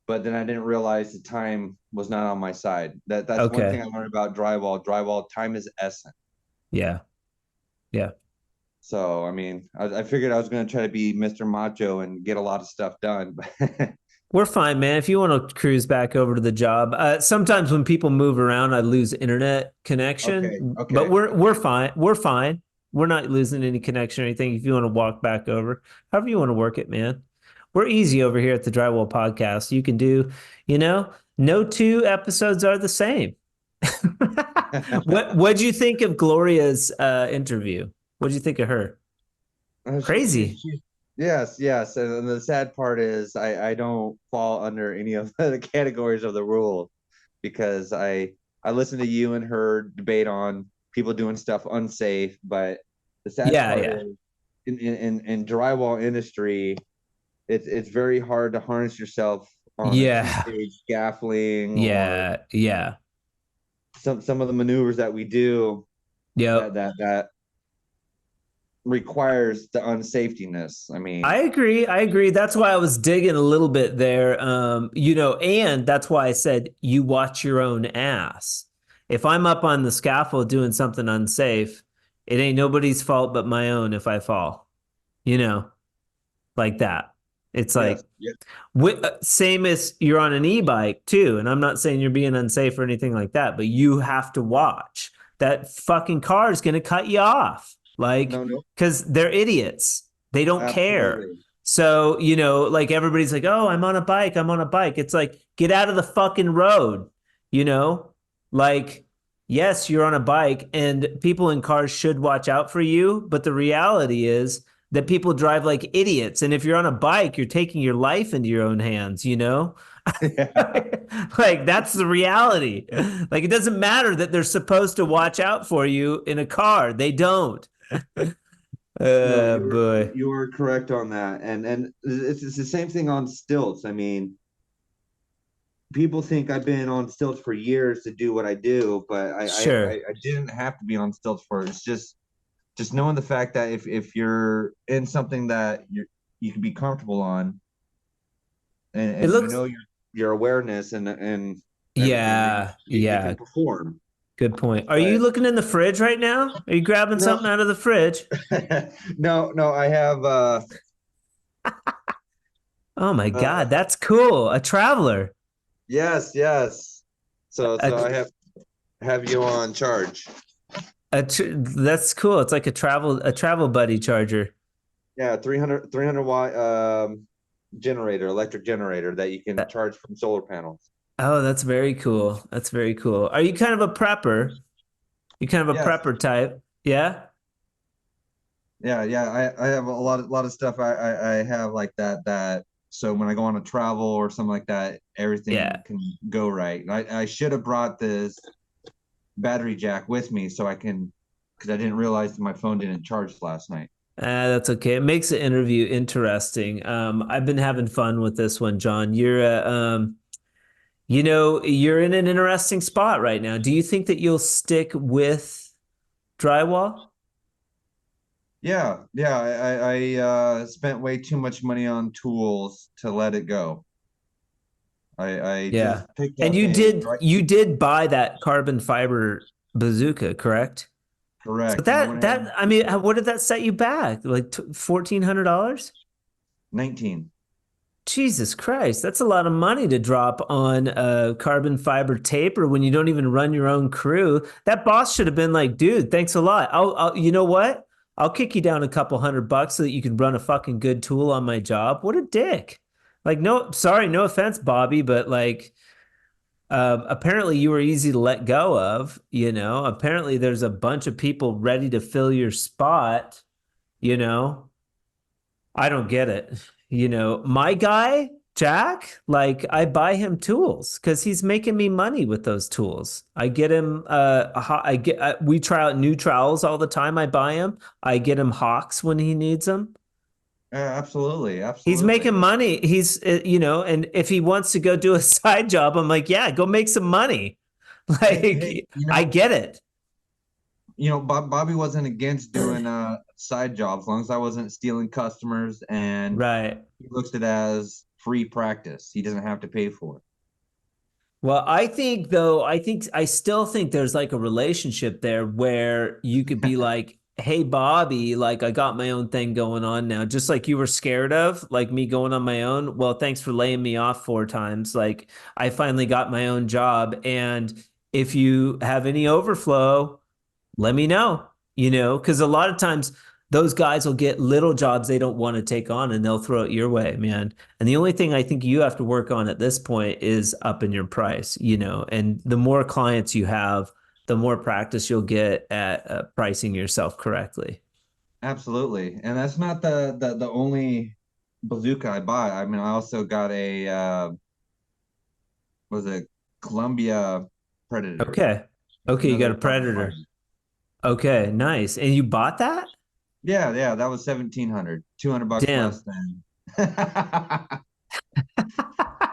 But then I didn't realize the time was not on my side. That's one thing Okay. I learned about drywall. Drywall, time is essence. Yeah. Yeah. So I mean, I figured I was gonna try to be Mr. Macho and get a lot of stuff done. We're fine, man. If you want to cruise back over to the job, sometimes when people move around, I lose internet Okay, connection, but okay. we're fine. We're fine. We're not losing any connection or anything. If you want to walk back over, however you want to work it, man. We're easy over here at the Drywall Podcast. You can do, no two episodes are the same. What'd you think of Gloria's interview? What'd you think of her? Crazy. Yes, yes. And the sad part is I don't fall under any of the categories of the rule, because I listen to you and her debate on people doing stuff unsafe. But the sad Yeah, part yeah. is in drywall industry, it's very hard to harness yourself on a Yeah. two-stage scaffolding or Yeah. Yeah. some of the maneuvers that we do that Yep. that that requires the unsafetiness. I I mean, agree. I agree. That's why I was digging a little bit there. And that's why I said you watch your own ass. If I'm up on the scaffold doing something unsafe, it ain't nobody's fault but my own if I fall, you know, like that. It's yes, like, yes, same as you're on an e-bike too. And I'm not saying you're being unsafe or anything like that, but you have to watch. That fucking car is going to cut you off. Like, no, no, because they're idiots. They don't care. absolutely. So, like everybody's like, oh, I'm on a bike. I'm on a bike. It's like, get out of the fucking road, you know? Like, yes, you're on a bike and people in cars should watch out for you. But the reality is, that people drive like idiots. And if you're on a bike, you're taking your life into your own hands, you know? Yeah. Like that's the reality. Like it doesn't matter that they're supposed to watch out for you in a car. They don't. No, Boy. you were correct on that, and it's the same thing on stilts. I mean, people think I've been on stilts for years to do what I do, but Sure. I didn't have to be on stilts for it. It's just knowing the fact that if you're in something that you can be comfortable on, It and you looks know your awareness and everything, then yeah, you can yeah. perform. Good point. Are you But looking in the fridge right now? Are you grabbing no, something out of the fridge? no, I have Oh my uh God, that's cool. A traveler. yes, yes. So A, I have you on charge. that's cool. It's like a travel buddy charger. Yeah, 300 watt generator, electric generator that you can charge from solar panels. Oh, that's very cool. That's very cool. Are you kind of a prepper? You kind of a Yes. prepper type? Yeah? Yeah. I have a lot of stuff I have like that. So when I go on a travel or something like that, everything Yeah. can go right. I should have brought this battery jack with me so I can, because I didn't realize that my phone didn't charge last night. That's okay. It makes the interview interesting. I've been having fun with this one, John. You're in an interesting spot right now. Do you think that you'll stick with drywall? Yeah. I spent way too much money on tools to let it go. I Yeah. just picked And up you a did you did buy that carbon fiber bazooka, correct? So correct, and I went ahead that and I mean, what did that set you back? Like $1,400? 19. Jesus Christ, that's a lot of money to drop on a carbon fiber taper when you don't even run your own crew. That boss should have been like, dude, thanks a lot. You know what? I'll kick you down a couple $100 so that you can run a fucking good tool on my job. What a dick. Like, no, sorry, no offense, Bobby, but like, apparently you were easy to let go of, apparently there's a bunch of people ready to fill your spot, you know. I don't get it. My guy, Jack, like I buy him tools because he's making me money with those tools. I get him we try out new trowels all the time. I buy him. I get him hawks when he needs them. Absolutely, He's absolutely. making money. And if he wants to go do a side job, I'm like, yeah, go make some money. Hey, Like, I get it. Bobby wasn't against doing side jobs as long as I wasn't stealing customers, and Right. he looks at it as free practice. He doesn't have to pay for it. Well, I still think there's like a relationship there where you could be like, hey, Bobby, like I got my own thing going on now, just like you were scared of, like me going on my own. Well, thanks for laying me off 4 times. Like I finally got my own job. And if you have any overflow, let me know, because a lot of times those guys will get little jobs they don't want to take on and they'll throw it your way, man. And the only thing I think you have to work on at this point is upping your price, and the more clients you have, the more practice you'll get at pricing yourself correctly. Absolutely, and that's not the only bazooka I buy. I mean, I also got a was it Columbia Predator. Okay. Okay, you got a Another carbon fiber. Predator. Okay, nice. And you bought that? Yeah, that was 1,700, $200 Damn. less than.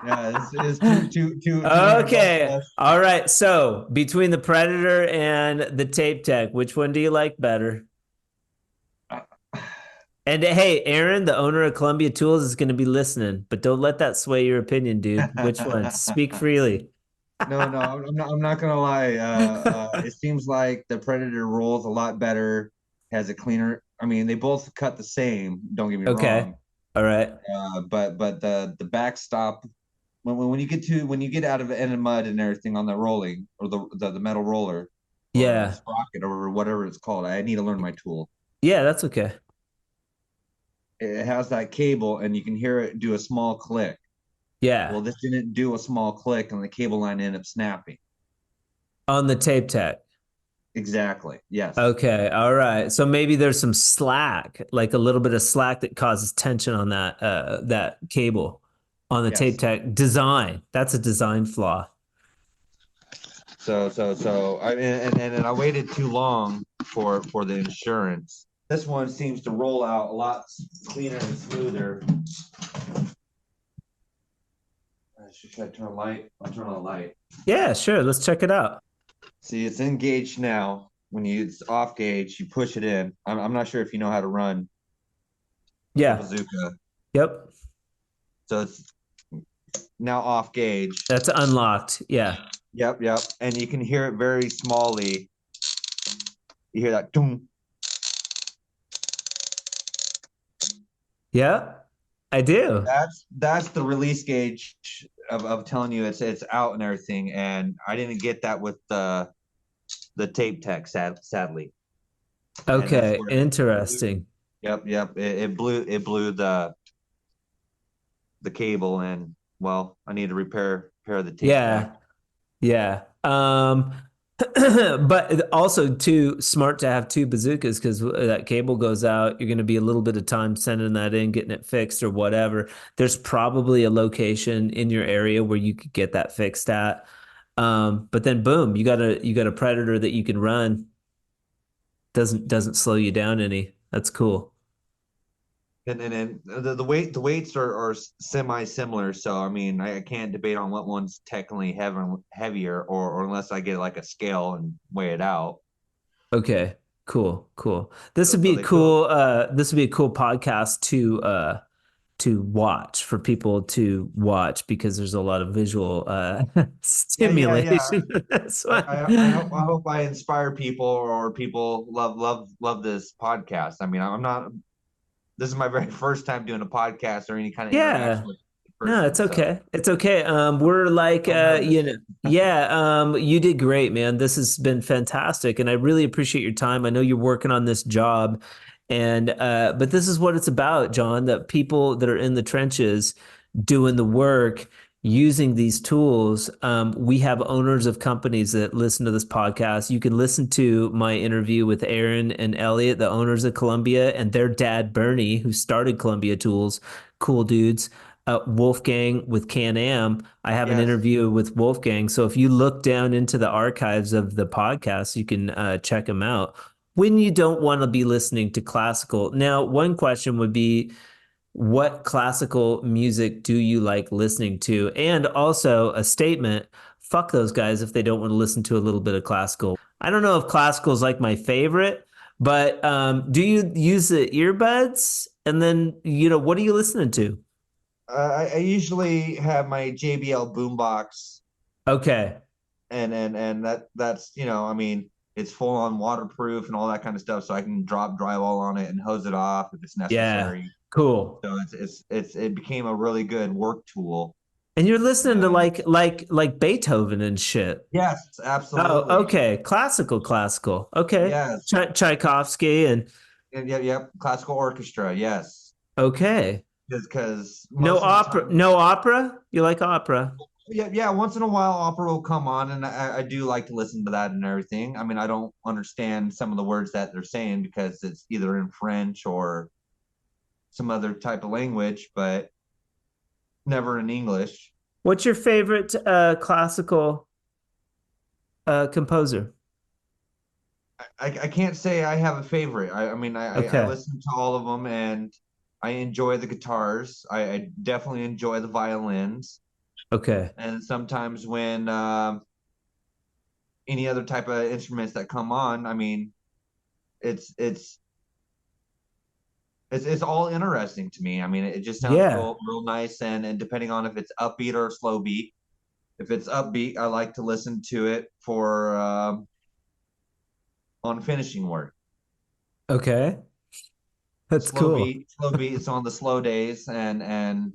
Yeah, it's two hundred bucks Okay. less. All right. So between the Predator and the Tape Tech, which one do you like better? And hey, Aaron, the owner of Columbia Tools, is going to be listening, but don't let that sway your opinion, dude. Which one? Speak freely. No, I'm not gonna lie. It seems like the Predator rolls a lot better, has a cleaner. I mean, they both cut the same. Don't get me Okay. wrong. All right. But the backstop when you get out of the mud and everything on the rolling or the metal roller or the Yeah. sprocket or whatever it's called. I need to learn my tool. Yeah, that's okay. It has that cable and you can hear it do a small click. Yeah. Well, this didn't do a small click and the cable line ended up snapping. On the Tape Tech. Exactly. Yes. Okay. All right. So maybe there's some slack, like a little bit of slack that causes tension on that cable on the Tape Yes. Tech design. That's a design flaw. So I mean, and I waited too long for the insurance. This one seems to roll out a lot cleaner and smoother. Should I turn a light? I'll turn on a light. Yeah, sure. Let's check it out. See, it's engaged now. When it's off gauge, you push it in. I'm not sure if you know how to run the Yeah. bazooka. Yep. So it's now off gauge. That's unlocked. Yeah. Yep. And you can hear it very smallly. You hear that doom. Yeah, I do. That's the release gauge of telling you it's out and everything. And I didn't get that with the Tape Tech, sadly. And that's Okay. where Interesting. Yep. It blew the cable and well, I need to repair the Tape Yeah. Tech. Yeah. But also too smart to have two bazookas because that cable goes out. You're going to be a little bit of time sending that in, getting it fixed or whatever. There's probably a location in your area where you could get that fixed at. But then boom, you got a Predator that you can run. Doesn't slow you down any. That's cool. And the weights are semi similar. So I mean, I can't debate on what one's technically heavier or unless I get like a scale and weigh it out. Okay. Cool. This So, would so be they feel cool. This would be a cool podcast to watch for people to watch because there's a lot of visual yeah. stimulation. That's I hope I inspire people or people love this podcast. I mean, I'm not. This is my very first time doing a podcast or any kind of yeah. interaction with a No, person. it's So okay. It's okay. We're like, I'm nervous. yeah, you did great, man. This has been fantastic, and I really appreciate your time. I know you're working on this job, and but this is what it's about, John, that people that are in the trenches doing the work using these tools. We have owners of companies that listen to this podcast. You can listen to my interview with Aaron and Elliot, the owners of Columbia, and their dad, Bernie, who started Columbia Tools. Cool dudes. Wolfgang with Can-Am. I have an Yes. interview with Wolfgang. So if you look down into the archives of the podcast, you can check them out when you don't want to be listening to classical. Now, one question would be, what classical music do you like listening to? And also a statement, fuck those guys if they don't want to listen to a little bit of classical. I don't know if classical is like my favorite, but do you use the earbuds? And then, what are you listening to? I usually have my JBL boombox, Okay. and that's I mean it's full on waterproof and all that kind of stuff, so I can drop drywall on it and hose it off if it's Yeah. necessary. Cool. So it became a really good work tool. And you're listening to And like Beethoven and shit. yes, Oh, absolutely. okay. Classical. Okay. Yes, Tchaikovsky and yep. Classical orchestra. Yes, okay. because No most of the opera. time, No opera? You like opera? yeah. Once in a while, opera will come on, and I do like to listen to that and everything. I mean, I don't understand some of the words that they're saying because it's either in French or some other type of language, but never in English. What's your favorite classical composer? I can't say I have a favorite. I mean, I Okay. listen to all of them, and I enjoy the guitars. I definitely enjoy the violins. Okay. And sometimes when any other type of instruments that come on, I mean, it's it's it's all interesting to me. I mean, it just sounds Yeah. real nice, and depending on if it's upbeat or slow beat. If it's upbeat, I like to listen to it for on finishing work. Okay. That's cool. Slow beat. It's on the slow days, and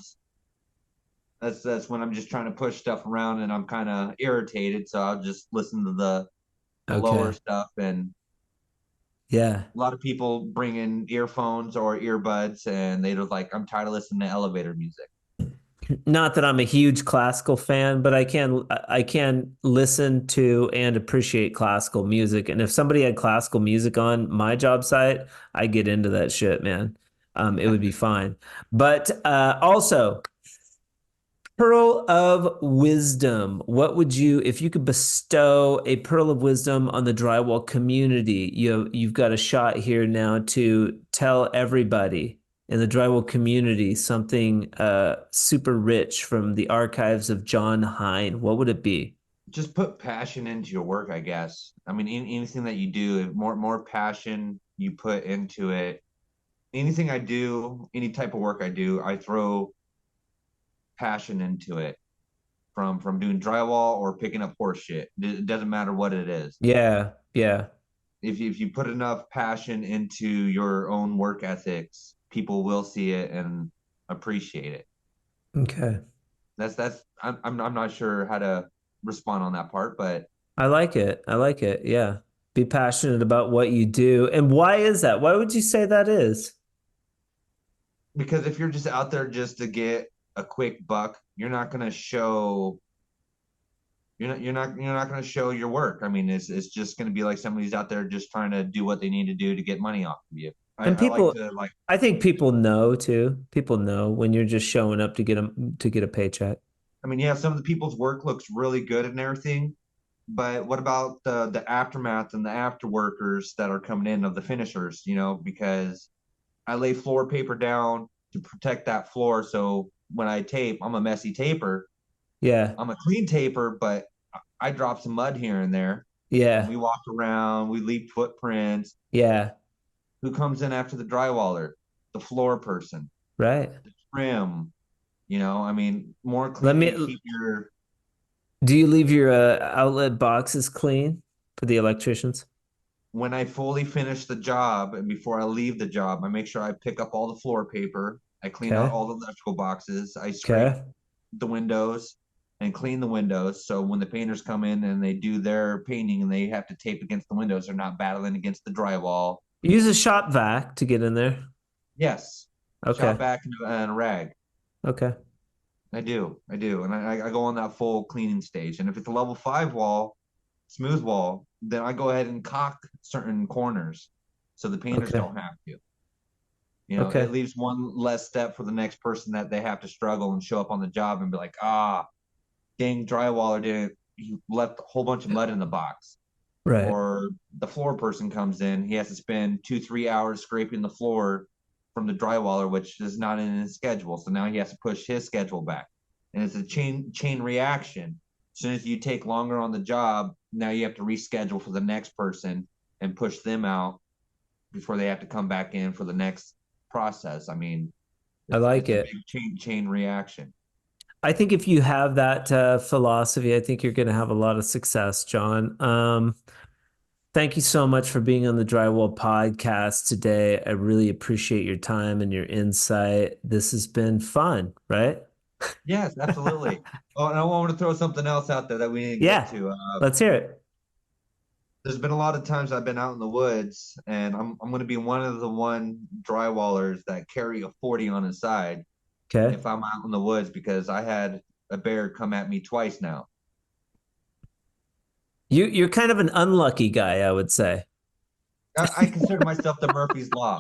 that's when I'm just trying to push stuff around and I'm kind of irritated. So I'll just listen to the lower Okay. stuff. And Yeah. a lot of people bring in earphones or earbuds, and they just like, I'm tired of listening to elevator music. Not that I'm a huge classical fan, but I can listen to and appreciate classical music. And if somebody had classical music on my job site, I get into that shit, man. It would be fine. But also, pearl of wisdom. What would you, if you could bestow a pearl of wisdom on the drywall community? You've got a shot here now to tell everybody in the drywall community something super rich from the archives of John Hein. What would it be? Just put passion into your work, I guess. I mean, anything that you do, more passion you put into it. Anything I do, any type of work I do, I throw passion into it. From doing drywall or picking up horse shit. It doesn't matter what it is. Yeah, yeah. If you put enough passion into your own work ethics, people will see it and appreciate it. Okay. That's I'm not sure how to respond on that part, but I like it. I like it. Yeah. Be passionate about what you do. And why is that? Why would you say that is? because if you're just out there just to get a quick buck, you're not going to show you're not going to show your work. I mean, it's just going to be like somebody's out there just trying to do what they need to do to get money off of you. And I like people, to like I think people know too. People know when you're just showing up to get a paycheck. I mean, yeah, some of the people's work looks really good and everything, but what about the aftermath and the after workers that are coming in of the finishers? You know, because I lay floor paper down to protect that floor. So when I tape, I'm a messy taper. Yeah. I'm a clean taper, but I drop some mud here and there. And Yeah. we walk around, we leave footprints. Yeah. Who comes in after the drywaller? The floor person, Right. the trim. You know, I mean, more Let clean me, to keep your do you leave your outlet boxes clean for the electricians? when I fully finish the job and before I leave the job, I make sure I pick up all the floor paper. I clean out Okay. all the electrical boxes. I scrape Okay. the windows and clean the windows. So when the painters come in and they do their painting and they have to tape against the windows, they're not battling against the drywall. Use a shop vac to get in there. Yes, shop Okay. back and a rag. Okay. I do, and I go on that full cleaning stage. And if it's a level 5 wall, smooth wall, then I go ahead and caulk certain corners, so the painters Okay. don't have to. You know, it Okay. leaves one less step for the next person that they have to struggle and show up on the job and be like, dang, drywaller didn't, he left a whole bunch of mud in the box. Right. Or the floor person comes in, he has to spend 2 3 hours scraping the floor from the drywaller, which is not in his schedule. So now he has to push his schedule back, and it's a chain reaction. As soon as you take longer on the job, now you have to reschedule for the next person and push them out before they have to come back in for the next process. I mean, I like it's a it. big chain reaction. I think if you have that philosophy, I think you're going to have a lot of success, John. Thank you so much for being on the Drywall podcast today. I really appreciate your time and your insight. This has been fun, right? Yes, absolutely. Oh, and I want to throw something else out there that we didn't get Yeah, to. let's hear it. There's been a lot of times I've been out in the woods, and I'm going to be one of the drywallers that carry a 40 on his side Okay. if I'm out in the woods because I had a bear come at me twice now. You're kind of an unlucky guy, I would say. I consider myself the Murphy's Law.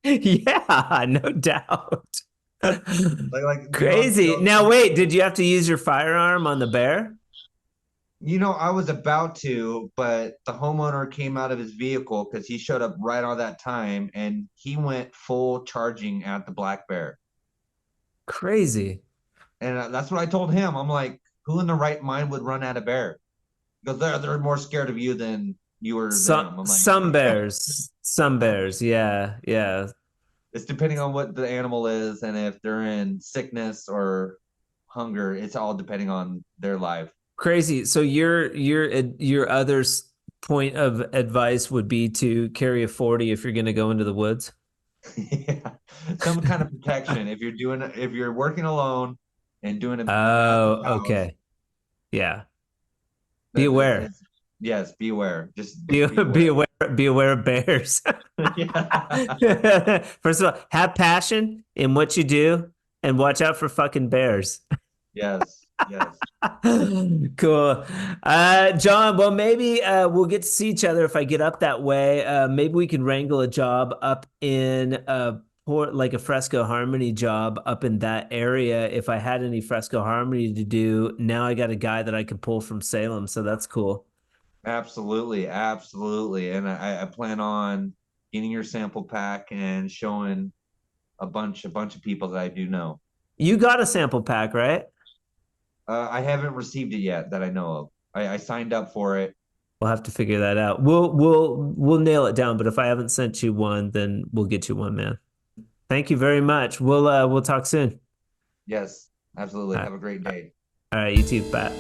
Yeah, no doubt. Like being on Crazy. field. Now wait, did you have to use your firearm on the bear? I was about to, but the homeowner came out of his vehicle because he showed up right on that time and he went full charging at the black bear. Crazy. And that's what I told him. I'm like, who in the right mind would run at a bear? Because they're more scared of you than you or them. I'm Some like, bears. Yeah, yeah. it's depending on what the animal is and if they're in sickness or hunger. It's all depending on their life. Crazy. So your other point of advice would be to carry a 40 if you're going to go into the woods. Yeah, some kind of protection if you're working alone and doing a massive Oh, house. okay. Yeah. Be aware. Yes, beware. Just Be, be beware. aware. Be aware of bears. Yeah. First of all, have passion in what you do and watch out for fucking bears. Yes. Yes. Cool. John, well, maybe we'll get to see each other if I get up that way. Maybe we can wrangle a job up in Port, like a Fresco Harmony job up in that area. If I had any Fresco Harmony to do, now I got a guy that I can pull from Salem, so that's cool. Absolutely. Absolutely. And I plan on getting your sample pack and showing a bunch of people that I do know. You got a sample pack, right? I haven't received it yet that I know of. I signed up for it. We'll have to figure that out. We'll nail it down, but if I haven't sent you one, then we'll get you one, man. Thank you very much. We'll talk soon. Yes, absolutely. All right. Have a great day. All right, you too. Bye.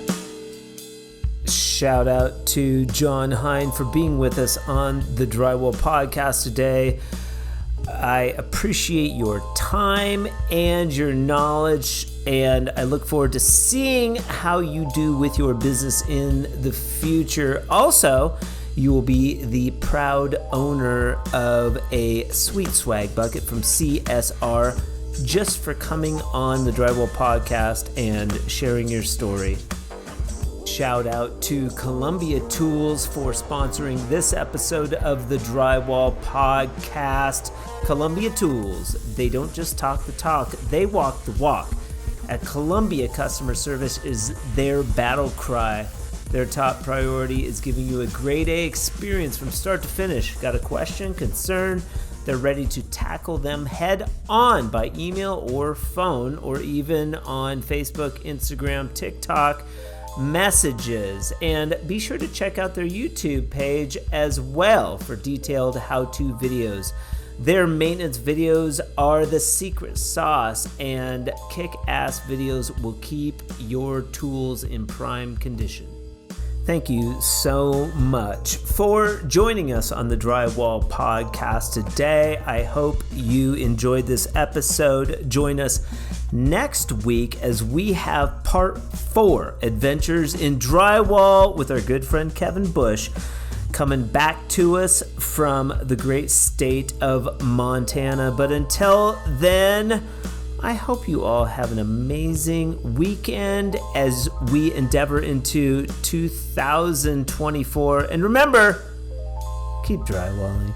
Shout out to John Hein for being with us on the Drywall podcast today. I appreciate your time and your knowledge, and I look forward to seeing how you do with your business in the future. Also, you will be the proud owner of a sweet swag bucket from CSR just for coming on the Drywall podcast and sharing your story. Shout out to Columbia Tools for sponsoring this episode of the Drywall podcast. Columbia Tools, they don't just talk the talk, they walk the walk. At Columbia, customer service is their battle cry. Their top priority is giving you a grade A experience from start to finish. Got a question, concern? They're ready to tackle them head on by email or phone, or even on Facebook, Instagram, TikTok messages. And be sure to check out their YouTube page as well for detailed how-to videos. Their maintenance videos are the secret sauce, and kick-ass videos will keep your tools in prime condition. Thank you so much for joining us on the Drywall podcast today. I hope you enjoyed this episode. Join us next week as we have part 4, Adventures in Drywall, with our good friend Kevin Bush, coming back to us from the great state of Montana. But until then, I hope you all have an amazing weekend as we endeavor into 2024. And remember, keep drywalling.